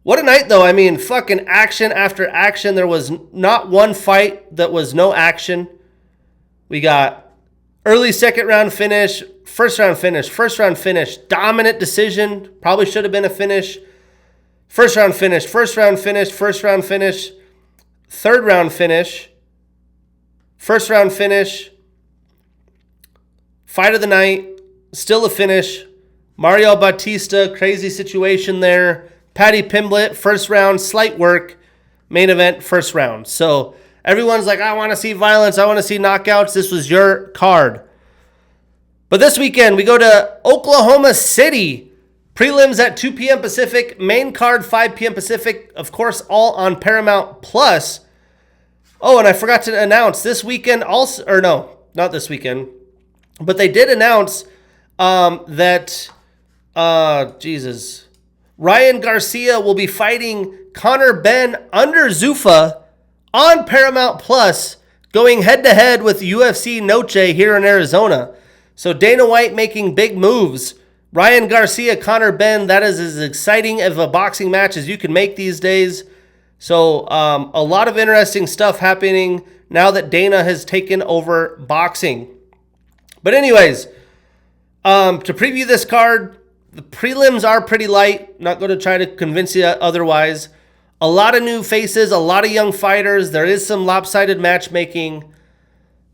What a night, though. Fucking action after action. There was not one fight that was no action. We got early second round finish, first round finish, dominant decision. Probably should have been a finish. First round finish, third round finish, first round finish, fight of the night, still a finish. Mario Bautista, crazy situation there. Paddy Pimblett, first round, slight work. Main event, first round. So everyone's like, I want to see violence. I want to see knockouts. This was your card. But this weekend, we go to Oklahoma City Prelims at 2 p.m. Pacific, main card 5 p.m. Pacific, of course, all on Paramount Plus. Oh, and I forgot to announce this weekend also, or no, not this weekend, but they did announce that, Ryan Garcia will be fighting Conor Benn under Zuffa on Paramount Plus, going head-to-head with UFC Noche here in Arizona. So Dana White making big moves. Ryan Garcia, Conor Benn, that is as exciting of a boxing match as you can make these days. So a lot of interesting stuff happening now that Dana has taken over boxing. But anyways, to preview this card, the prelims are pretty light. Not going to try to convince you otherwise. A lot of new faces, a lot of young fighters. There is some lopsided matchmaking.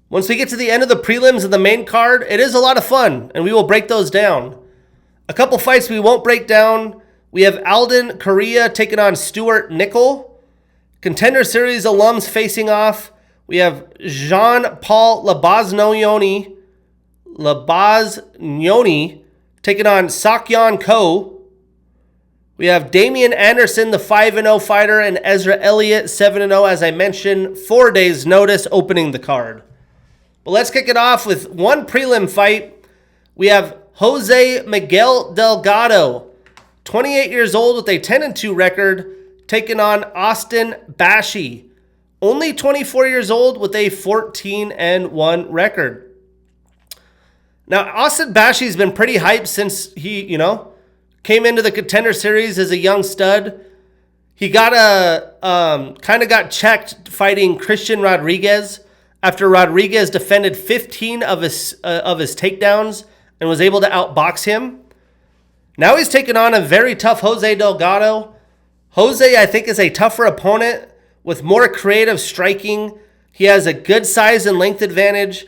Once we get to the end of the prelims and the main card, it is a lot of fun, and we will break those down. A couple fights we won't break down. We have Alden Correa taking on Stuart Nickel. Contender Series alums facing off. We have Jean-Paul Labaznoni taking on Sakyan Ko. We have Damian Anderson, the 5-0 fighter, and Ezra Elliott, 7-0, as I mentioned, 4 days notice opening the card. But let's kick it off with one prelim fight. We have Jose Miguel Delgado, 28 years old with a 10-2 record, taking on Austin Bashi, only 24 years old with a 14-1 record. Now, Austin Bashi's been pretty hyped since he, came into the Contender Series as a young stud. He got kind of got checked fighting Christian Rodriguez after Rodriguez defended 15 of his takedowns and was able to outbox him. Now he's taking on a very tough Jose Delgado. Jose, I think, is a tougher opponent with more creative striking. He has a good size and length advantage.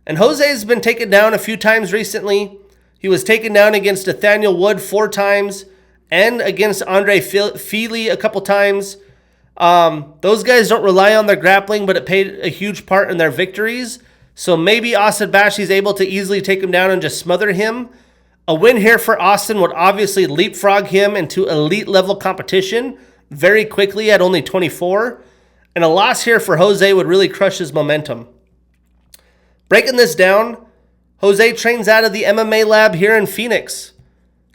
And Jose has been taken down a few times recently. He was taken down against Nathaniel Wood 4 times and against Andre Feely a couple times. Those guys don't rely on their grappling, but it played a huge part in their victories. So maybe Austin Bashi is able to easily take him down and just smother him. A win here for Austin would obviously leapfrog him into elite level competition very quickly at only 24. And a loss here for Jose would really crush his momentum. Breaking this down, Jose trains out of the MMA lab here in Phoenix.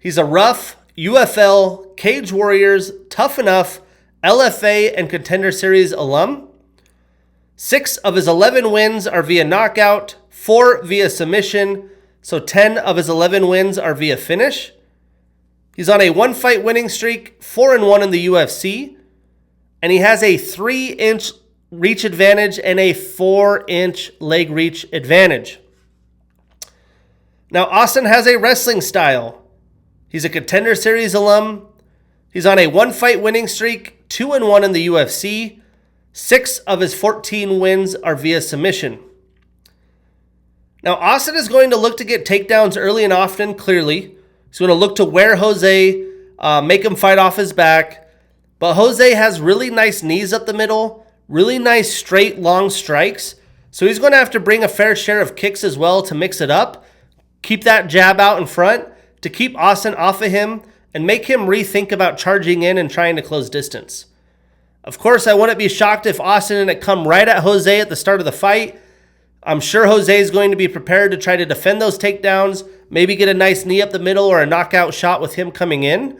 He's a rough UFL, Cage Warriors, Tough Enough, LFA, and Contender Series alum. 6 of his 11 wins are via knockout, 4 via submission, so 10 of his 11 wins are via finish. He's on a 1-fight winning streak, 4-1 in the UFC, and he has a 3-inch reach advantage and a 4-inch leg reach advantage. Now, Austin has a wrestling style. He's a Contender Series alum. He's on a 1-fight winning streak, 2-1 in the UFC. 6 of his 14 wins are via submission. Now, Austin is going to look to get takedowns early and often, clearly. He's going to look to wear Jose, make him fight off his back. But Jose has really nice knees up the middle, really nice straight, long strikes. So he's going to have to bring a fair share of kicks as well to mix it up. Keep that jab out in front to keep Austin off of him and make him rethink about charging in and trying to close distance. Of course, I wouldn't be shocked if Austin didn't come right at Jose at the start of the fight. I'm sure Jose is going to be prepared to try to defend those takedowns, maybe get a nice knee up the middle or a knockout shot with him coming in.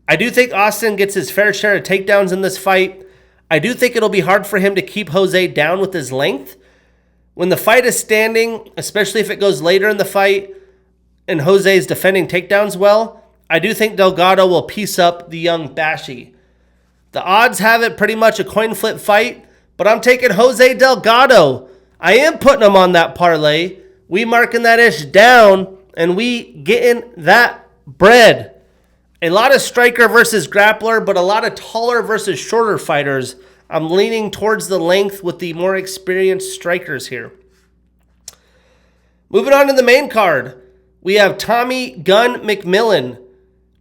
I do think Austin gets his fair share of takedowns in this fight. I do think it'll be hard for him to keep Jose down with his length. When the fight is standing, especially if it goes later in the fight and Jose is defending takedowns well, I do think Delgado will piece up the young Bashi. The odds have it pretty much a coin flip fight, but I'm taking Jose Delgado. I am putting him on that parlay. We marking that ish down, and we getting that bread. A lot of striker versus grappler, but a lot of taller versus shorter fighters. I'm leaning towards the length with the more experienced strikers here. Moving on to the main card, we have Tommy Gun McMillan,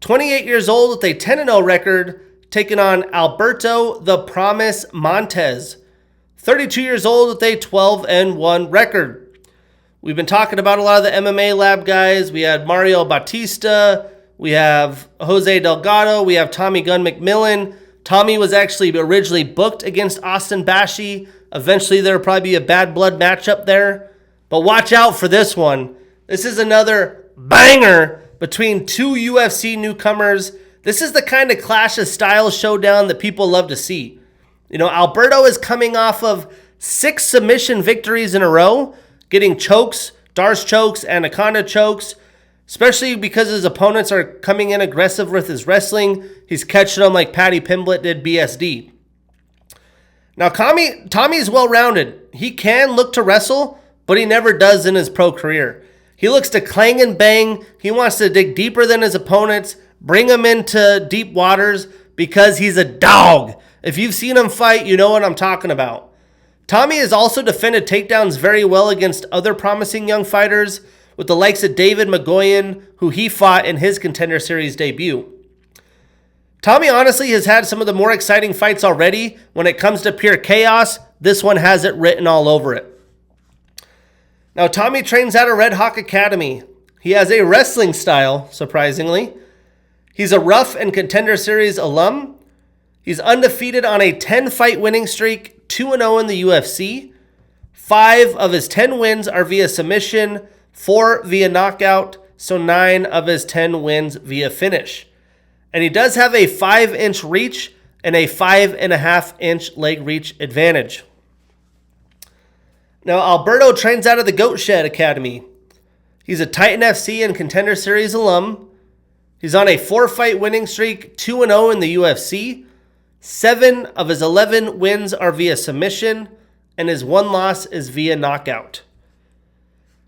28 years old with a 10-0 record, taking on Alberto the Promise Montez, 32 years old with a 12-1 record. We've been talking about a lot of the MMA lab guys. We had Mario Bautista. We have Jose Delgado. We have Tommy Gunn McMillan. Tommy was actually originally booked against Austin Bashi. Eventually, there will probably be a bad blood matchup there. But watch out for this one. This is another banger between two UFC newcomers. This is the kind of clash of styles showdown that people love to see. You know, Alberto is coming off of 6 submission victories in a row, getting chokes, Darce chokes, Anaconda chokes, especially because his opponents are coming in aggressive with his wrestling. He's catching them like Paddy Pimblett did BSD. Now, Tommy's well-rounded. He can look to wrestle, but he never does in his pro career. He looks to clang and bang. He wants to dig deeper than his opponents, bring them into deep waters because he's a dog. If you've seen him fight, you know what I'm talking about. Tommy has also defended takedowns very well against other promising young fighters, with the likes of David Magoyan, who he fought in his Contender Series debut. Tommy honestly has had some of the more exciting fights already. When it comes to pure chaos, this one has it written all over it. Now, Tommy trains at a Red Hawk Academy. He has a wrestling style, surprisingly. He's a Rough and Contender Series alum. He's undefeated on a 10-fight winning streak, 2-0 in the UFC. 5 of his 10 wins are via submission, 4 via knockout, so 9 of his 10 wins via finish. And he does have a 5-inch reach and a 5.5-inch leg reach advantage. Now, Alberto trains out of the Goat Shed Academy. He's a Titan FC and Contender Series alum. He's on a 4-fight winning streak, 2-0 in the UFC. 7 of his 11 wins are via submission, and his 1 loss is via knockout.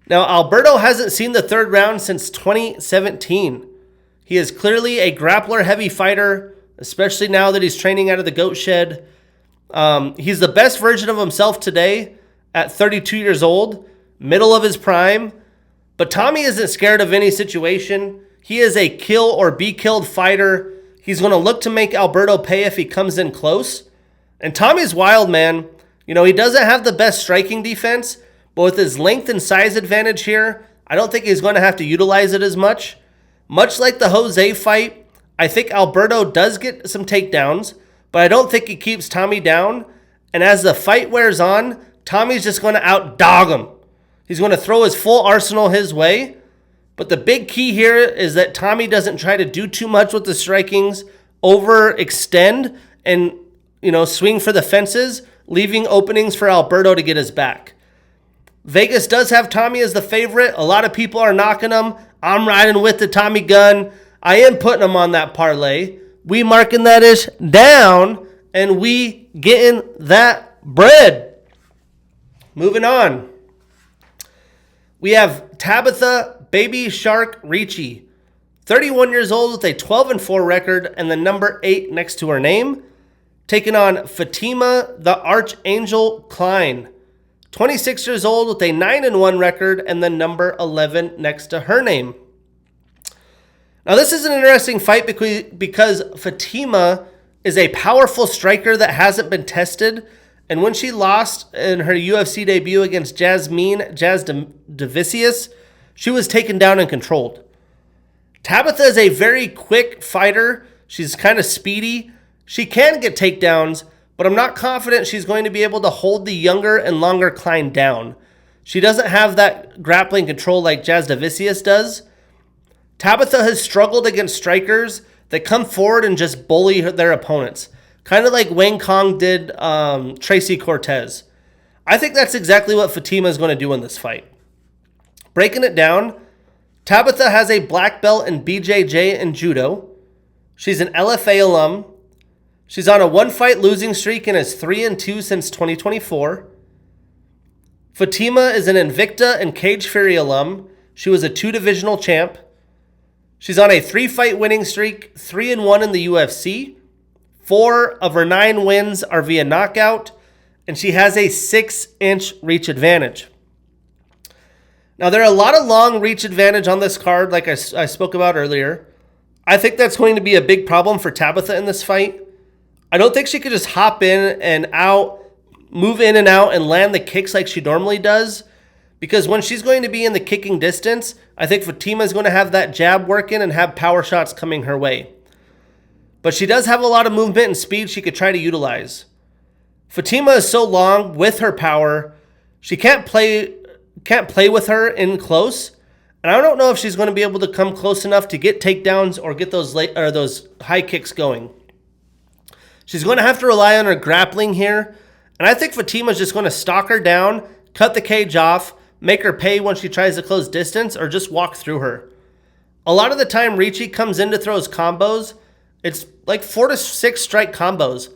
Now, Alberto hasn't seen the third round since 2017. He is clearly a grappler-heavy fighter, especially now that he's training out of the Goat Shed. He's the best version of himself today at 32 years old, middle of his prime. But Tommy isn't scared of any situation. He is a kill or be killed fighter. He's going to look to make Alberto pay if he comes in close. And Tommy's wild, man. You know, he doesn't have the best striking defense, but with his length and size advantage here, I don't think he's going to have to utilize it as much. Much like the Jose fight, I think Alberto does get some takedowns, but I don't think he keeps Tommy down. And as the fight wears on, Tommy's just going to out-dog him. He's going to throw his full arsenal his way. But the big key here is that Tommy doesn't try to do too much with the strikings, overextend, and, swing for the fences, leaving openings for Alberto to get his back. Vegas does have Tommy as the favorite. A lot of people are knocking him. I'm riding with the Tommy gun. I am putting him on that parlay. We marking that ish down, and we getting that bread. Moving on. We have Tabitha Baby Shark Ricci, 31 years old with a 12-4 record and the number 8 next to her name, taking on Fatima the Archangel Klein, 26 years old with a 9-1 record and the number 11 next to her name. Now, this is an interesting fight because Fatima is a powerful striker that hasn't been tested. And when she lost in her UFC debut against Jazz Davicius, she was taken down and controlled. Tabitha is a very quick fighter. She's kind of speedy. She can get takedowns, but I'm not confident she's going to be able to hold the younger and longer Klein down. She doesn't have that grappling control like Jazz Davicius does. Tabitha has struggled against strikers that come forward and just bully their opponents. Kind of like Wang Kong did Tracy Cortez. I think that's exactly what Fatima is going to do in this fight. Breaking it down, Tabitha has a black belt in BJJ and judo. She's an LFA alum. She's on a 1-fight losing streak and is 3-2 since 2024. Fatima is an Invicta and Cage Fury alum. She was a 2-divisional champ. She's on a 3-fight winning streak, 3-1 in the UFC. 4 of her 9 wins are via knockout, and she has a 6-inch reach advantage. Now, there are a lot of long reach advantage on this card, like I spoke about earlier. I think that's going to be a big problem for Tabitha in this fight. I don't think she could just hop in and out, move in and out, and land the kicks like she normally does, Because when she's going to be in the kicking distance, I think Fatima is going to have that jab working and have power shots coming her way. But she does have a lot of movement and speed she could try to utilize. Fatima is so long with her power, she can't play with her in close. And I don't know if she's going to be able to come close enough to get takedowns or get those high kicks going. She's going to have to rely on her grappling here. And I think Fatima's just going to stalk her down, cut the cage off, make her pay when she tries to close distance, or just walk through her. A lot of the time Ricci comes in to throw his combos, it's like 4 to 6 strike combos.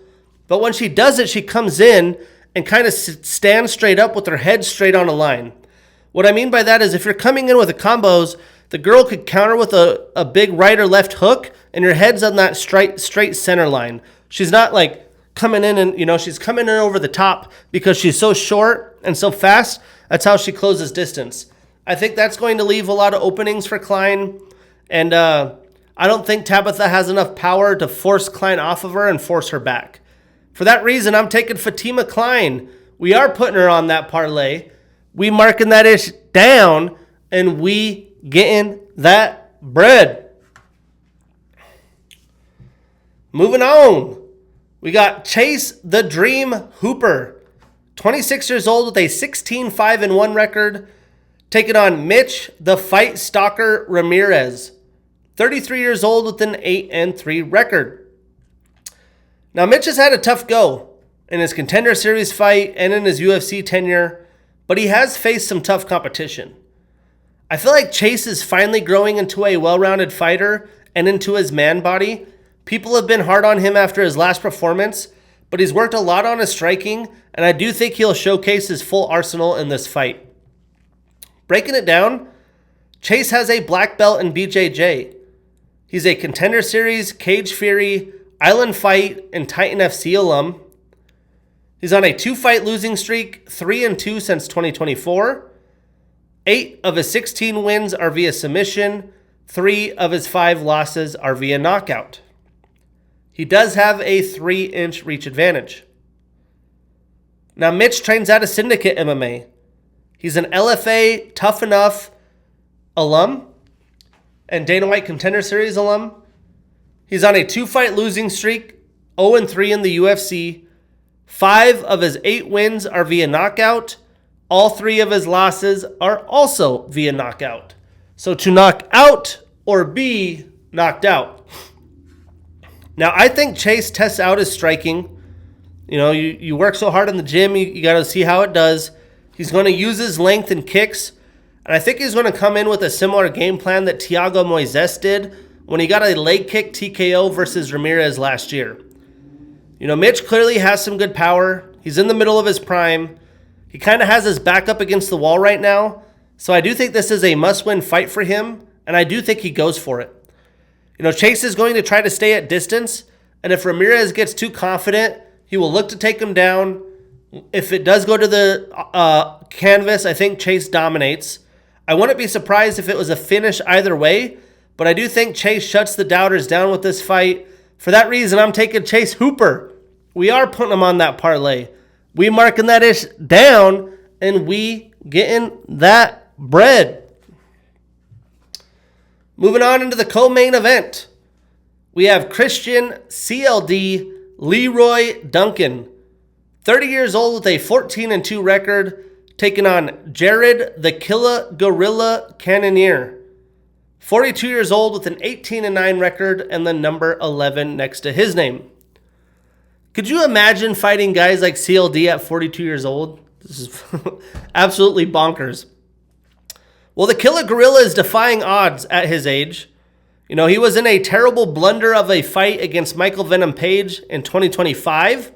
But when she does it, she comes in and kind of stands straight up with her head straight on a line. What I mean by that is if you're coming in with the combos, the girl could counter with a big right or left hook, and your head's on that straight center line. She's not like coming in and, she's coming in over the top because she's so short and so fast. That's how she closes distance. I think that's going to leave a lot of openings for Klein. And I don't think Tabitha has enough power to force Klein off of her and force her back. For that reason, I'm taking Fatima Klein. We are putting her on that parlay. We marking that ish down, and we getting that bread. Moving on. We got Chase the Dream Hooper. 26 years old with a 16-5-1 record. Taking on Mitch the Fight Stalker Ramirez. 33 years old with an 8-3 record. Now, Mitch has had a tough go in his Contender Series fight and in his UFC tenure, but he has faced some tough competition. I feel like Chase is finally growing into a well-rounded fighter and into his man body. People have been hard on him after his last performance, but he's worked a lot on his striking, and I do think he'll showcase his full arsenal in this fight. Breaking it down, Chase has a black belt in BJJ. He's a Contender Series, Cage Fury, Island Fight, and Titan FC alum. He's on a 2-fight losing streak, 3-2 since 2024. 8 of his 16 wins are via submission. 3 of his 5 losses are via knockout. He does have a 3-inch reach advantage. Now, Mitch trains out of Syndicate MMA. He's an LFA Tough Enough alum and Dana White Contender Series alum. He's on a 2-fight losing streak, 0-3 in the UFC. 5 of his 8 wins are via knockout. All 3 of his losses are also via knockout. So to knock out or be knocked out. Now, I think Chase tests out his striking. You work so hard in the gym, you got to see how it does. He's going to use his length and kicks. And I think he's going to come in with a similar game plan that Thiago Moises did when he got a leg kick TKO versus Ramirez last year. Mitch clearly has some good power. He's in the middle of his prime. He kind of has his back up against the wall right now. So I do think this is a must-win fight for him, and I do think he goes for it. Chase is going to try to stay at distance, and if Ramirez gets too confident, he will look to take him down. If it does go to the canvas, I think Chase dominates. I wouldn't be surprised if it was a finish either way, but I do think Chase shuts the doubters down with this fight. For that reason, I'm taking Chase Hooper. We are putting him on that parlay. We marking that ish down, and we getting that bread. Moving on into the co-main event, we have Christian CLD Leroy Duncan, 30 years old with a 14-2 record, taking on Jared the Killa Gorilla Cannonier, 42 years old with an 18-9 record and the number 11 next to his name. Could you imagine fighting guys like CLD at 42 years old? This is absolutely bonkers. Well, the Killa Gorilla is defying odds at his age. He was in a terrible blunder of a fight against Michael Venom Page in 2025,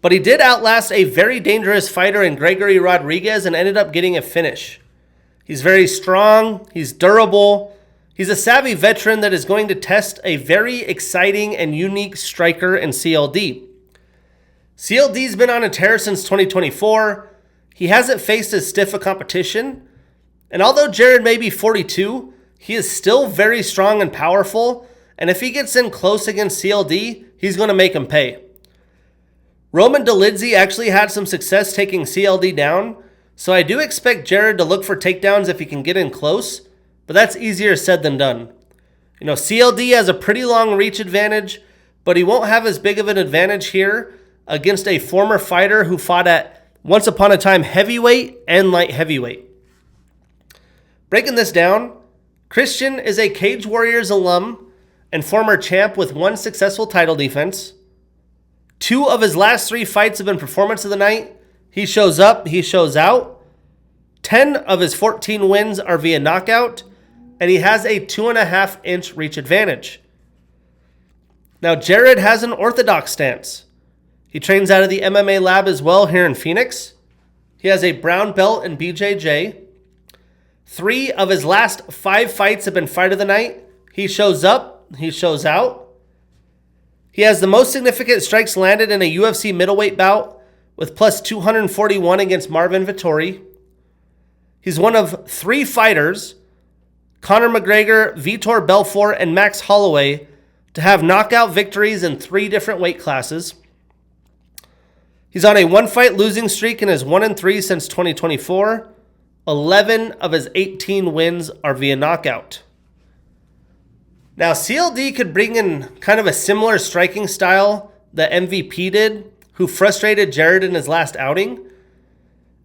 but he did outlast a very dangerous fighter in Gregory Rodriguez and ended up getting a finish. He's very strong. He's durable. He's a savvy veteran that is going to test a very exciting and unique striker in CLD. CLD's been on a tear since 2024. He hasn't faced as stiff a competition. And although Jared may be 42, he is still very strong and powerful. And if he gets in close against CLD, he's going to make him pay. Roman Dolidze actually had some success taking CLD down. So I do expect Jared to look for takedowns if he can get in close, but that's easier said than done. CLD has a pretty long reach advantage, but he won't have as big of an advantage here against a former fighter who fought at, once upon a time, heavyweight and light heavyweight. Breaking this down, Christian is a Cage Warriors alum and former champ with 1 successful title defense. 2 of his last 3 fights have been performance of the night. He shows up, he shows out. 10 of his 14 wins are via knockout, and he has a 2.5-inch reach advantage. Now, Jared has an orthodox stance. He trains out of the MMA lab as well here in Phoenix. He has a brown belt in BJJ. 3 of his last 5 fights have been fight of the night. He shows up, he shows out. He has the most significant strikes landed in a UFC middleweight bout with plus 241 against Marvin Vettori. He's one of 3 fighters, Conor McGregor, Vitor Belfort, and Max Holloway, to have knockout victories in 3 different weight classes. He's on a 1-fight losing streak and is 1-3 since 2024. 11 of his 18 wins are via knockout. Now, CLD could bring in kind of a similar striking style that MVP did, who frustrated Jared in his last outing.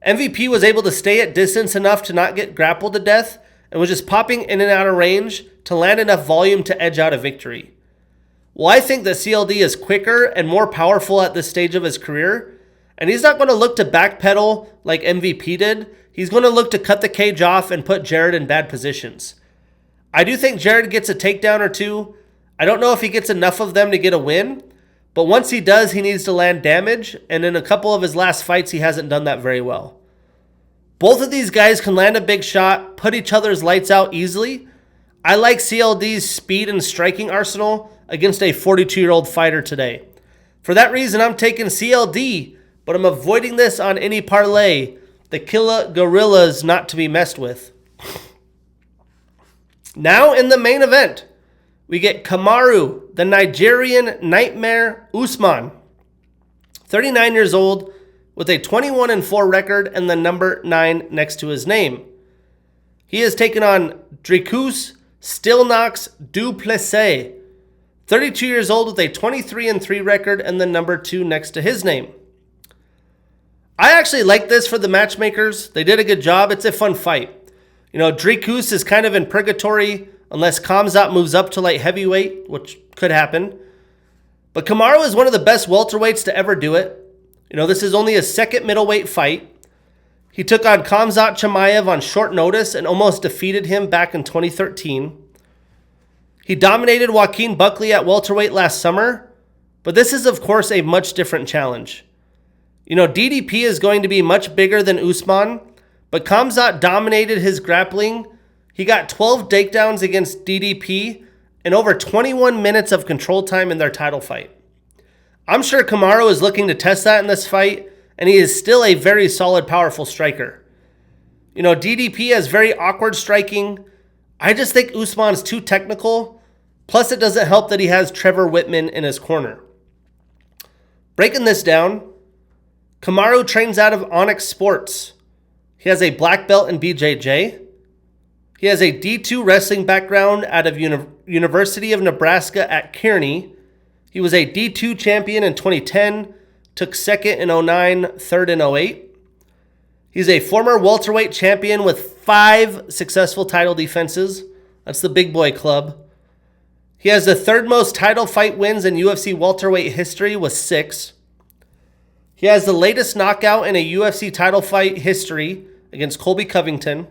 MVP was able to stay at distance enough to not get grappled to death and was just popping in and out of range to land enough volume to edge out a victory. Well, I think that CLD is quicker and more powerful at this stage of his career, and he's not going to look to backpedal like MVP did. He's going to look to cut the cage off and put Jared in bad positions. I do think Jared gets a takedown or 2. I don't know if he gets enough of them to get a win, but once he does, he needs to land damage, and in a couple of his last fights, he hasn't done that very well. Both of these guys can land a big shot, put each other's lights out easily. I like CLD's speed and striking arsenal against a 42-year-old fighter today. For that reason, I'm taking CLD, but I'm avoiding this on any parlay. The Killa Gorillas not to be messed with. Now in the main event, we get Kamaru, the Nigerian Nightmare Usman. 39 years old, with a 21-4 record and the number 9 next to his name. He has taken on Dricus Stillknox du Plessis, 32 years old with a 23-3 record and the number 2 next to his name. I actually like this for the matchmakers. They did a good job. It's a fun fight. Dricus is kind of in purgatory unless Khamzat moves up to light heavyweight, which could happen. But Kamaru is one of the best welterweights to ever do it. This is only his 2nd middleweight fight. He took on Khamzat Chimaev on short notice and almost defeated him back in 2013. He dominated Joaquin Buckley at welterweight last summer, but this is, of course, a much different challenge. DDP is going to be much bigger than Usman, but Khamzat dominated his grappling. He got 12 takedowns against DDP and over 21 minutes of control time in their title fight. I'm sure Kamaru is looking to test that in this fight, and he is still a very solid, powerful striker. DDP has very awkward striking. I just think Usman's too technical. Plus, it doesn't help that he has Trevor Whitman in his corner. Breaking this down, Kamaru trains out of Onyx Sports. He has a black belt in BJJ. He has a D2 wrestling background out of University of Nebraska at Kearney. He was a D2 champion in 2010, took 2nd in 2009, 3rd in 2008. He's a former welterweight champion with 5 successful title defenses. That's the big boy club. He has the 3rd most title fight wins in UFC welterweight history with 6. He has the latest knockout in a UFC title fight history against Colby Covington.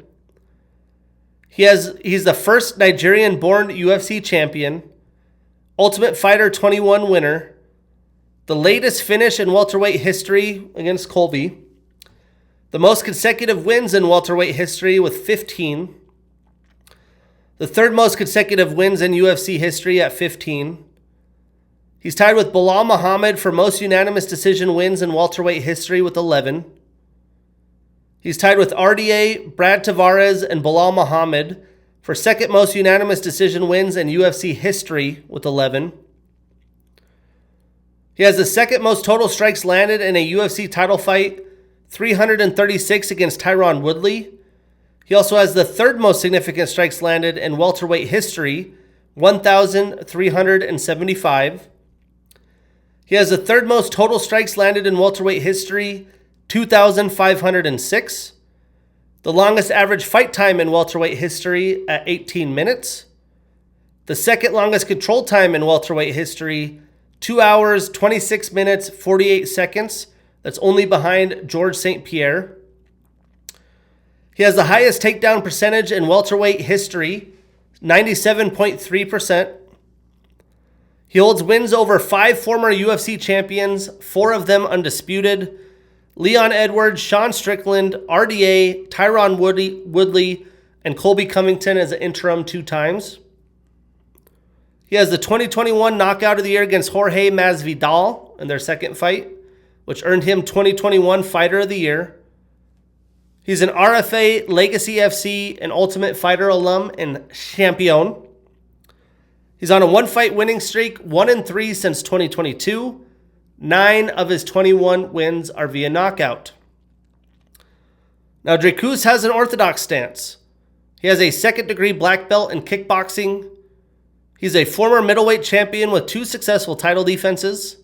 He's the first Nigerian-born UFC champion, Ultimate Fighter 21 winner, the latest finish in welterweight history against Colby, the most consecutive wins in welterweight history with 15, the 3rd most consecutive wins in UFC history at 15. He's tied with Bilal Muhammad for most unanimous decision wins in welterweight history with 11. He's tied with RDA, Brad Tavares, and Bilal Muhammad for 2nd most unanimous decision wins in UFC history with 11. He has the 2nd most total strikes landed in a UFC title fight, 336 against Tyron Woodley. He also has the third most significant strikes landed in welterweight history, 1,375. He has the third most total strikes landed in welterweight history, 2,506. The longest average fight time in welterweight history at 18 minutes. The second longest control time in welterweight history, 2 hours, 26 minutes, 48 seconds. That's only behind George St. Pierre. He has the highest takedown percentage in welterweight history, 97.3%. He holds wins over 5 former UFC champions, 4 of them undisputed. Leon Edwards, Sean Strickland, RDA, Tyron Woodley, and Colby Covington as an interim 2 times. He has the 2021 Knockout of the Year against Jorge Masvidal in their second fight, which earned him 2021 Fighter of the Year. He's an RFA, Legacy FC, and Ultimate Fighter alum and champion. He's on a 1-fight winning streak, 1-3 since 2022. 9 of his 21 wins are via knockout. Now, Dricus has an orthodox stance. He has a second-degree black belt in kickboxing. He's a former middleweight champion with 2 successful title defenses.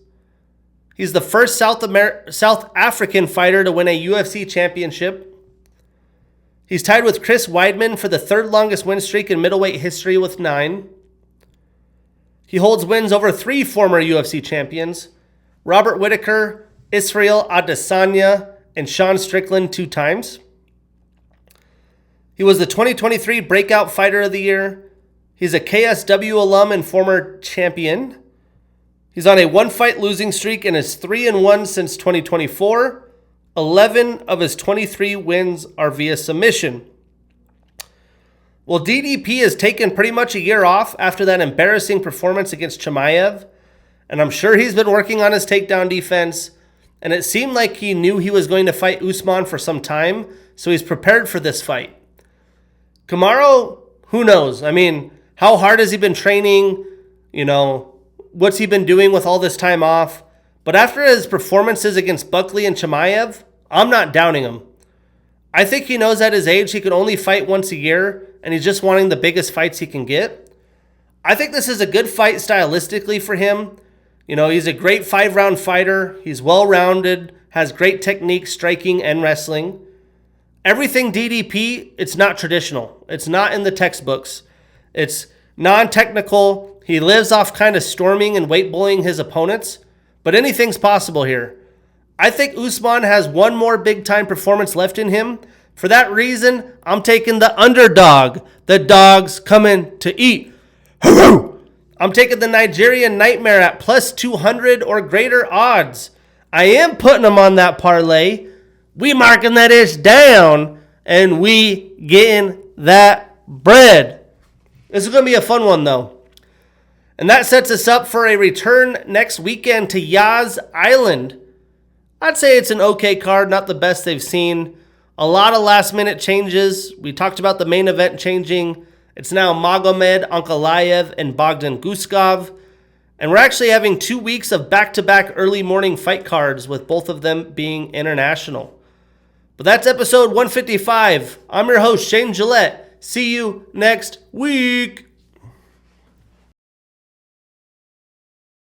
He's the first South African fighter to win a UFC championship. He's tied with Chris Weidman for the third longest win streak in middleweight history with 9. He holds wins over 3 former UFC champions, Robert Whittaker, Israel Adesanya, and Sean Strickland 2 times. He was the 2023 Breakout Fighter of the Year. He's a KSW alum and former champion. He's on a 1-fight losing streak and is 3-1 since 2024. 11 of his 23 wins are via submission. Well, DDP has taken pretty much a year off after that embarrassing performance against Chimaev, and I'm sure he's been working on his takedown defense, and it seemed like he knew he was going to fight Usman for some time, so he's prepared for this fight. Kamaru, who knows? I mean, how hard has he been training? What's he been doing with all this time off? But after his performances against Buckley and Chimaev, I'm not doubting him. I think he knows at his age he can only fight once a year, and he's just wanting the biggest fights he can get. I think this is a good fight stylistically for him. He's a great 5-round fighter. He's well-rounded, has great technique, striking, and wrestling. Everything DDP, it's not traditional. It's not in the textbooks. It's non-technical. He lives off kind of storming and weight bullying his opponents, but anything's possible here. I think Usman has one more big-time performance left in him. For that reason, I'm taking the underdog. The dog's coming to eat. I'm taking the Nigerian Nightmare at plus 200 or greater odds. I am putting him on that parlay. We marking that ish down, and we getting that bread. This is going to be a fun one, though. And that sets us up for a return next weekend to Yas Island. I'd say it's an okay card, not the best they've seen. A lot of last-minute changes. We talked about the main event changing. It's now Magomed Ankalaev and Bogdan Guskov. And we're actually having 2 weeks of back-to-back early morning fight cards with both of them being international. But that's episode 155. I'm your host, Shane Gillette. See you next week.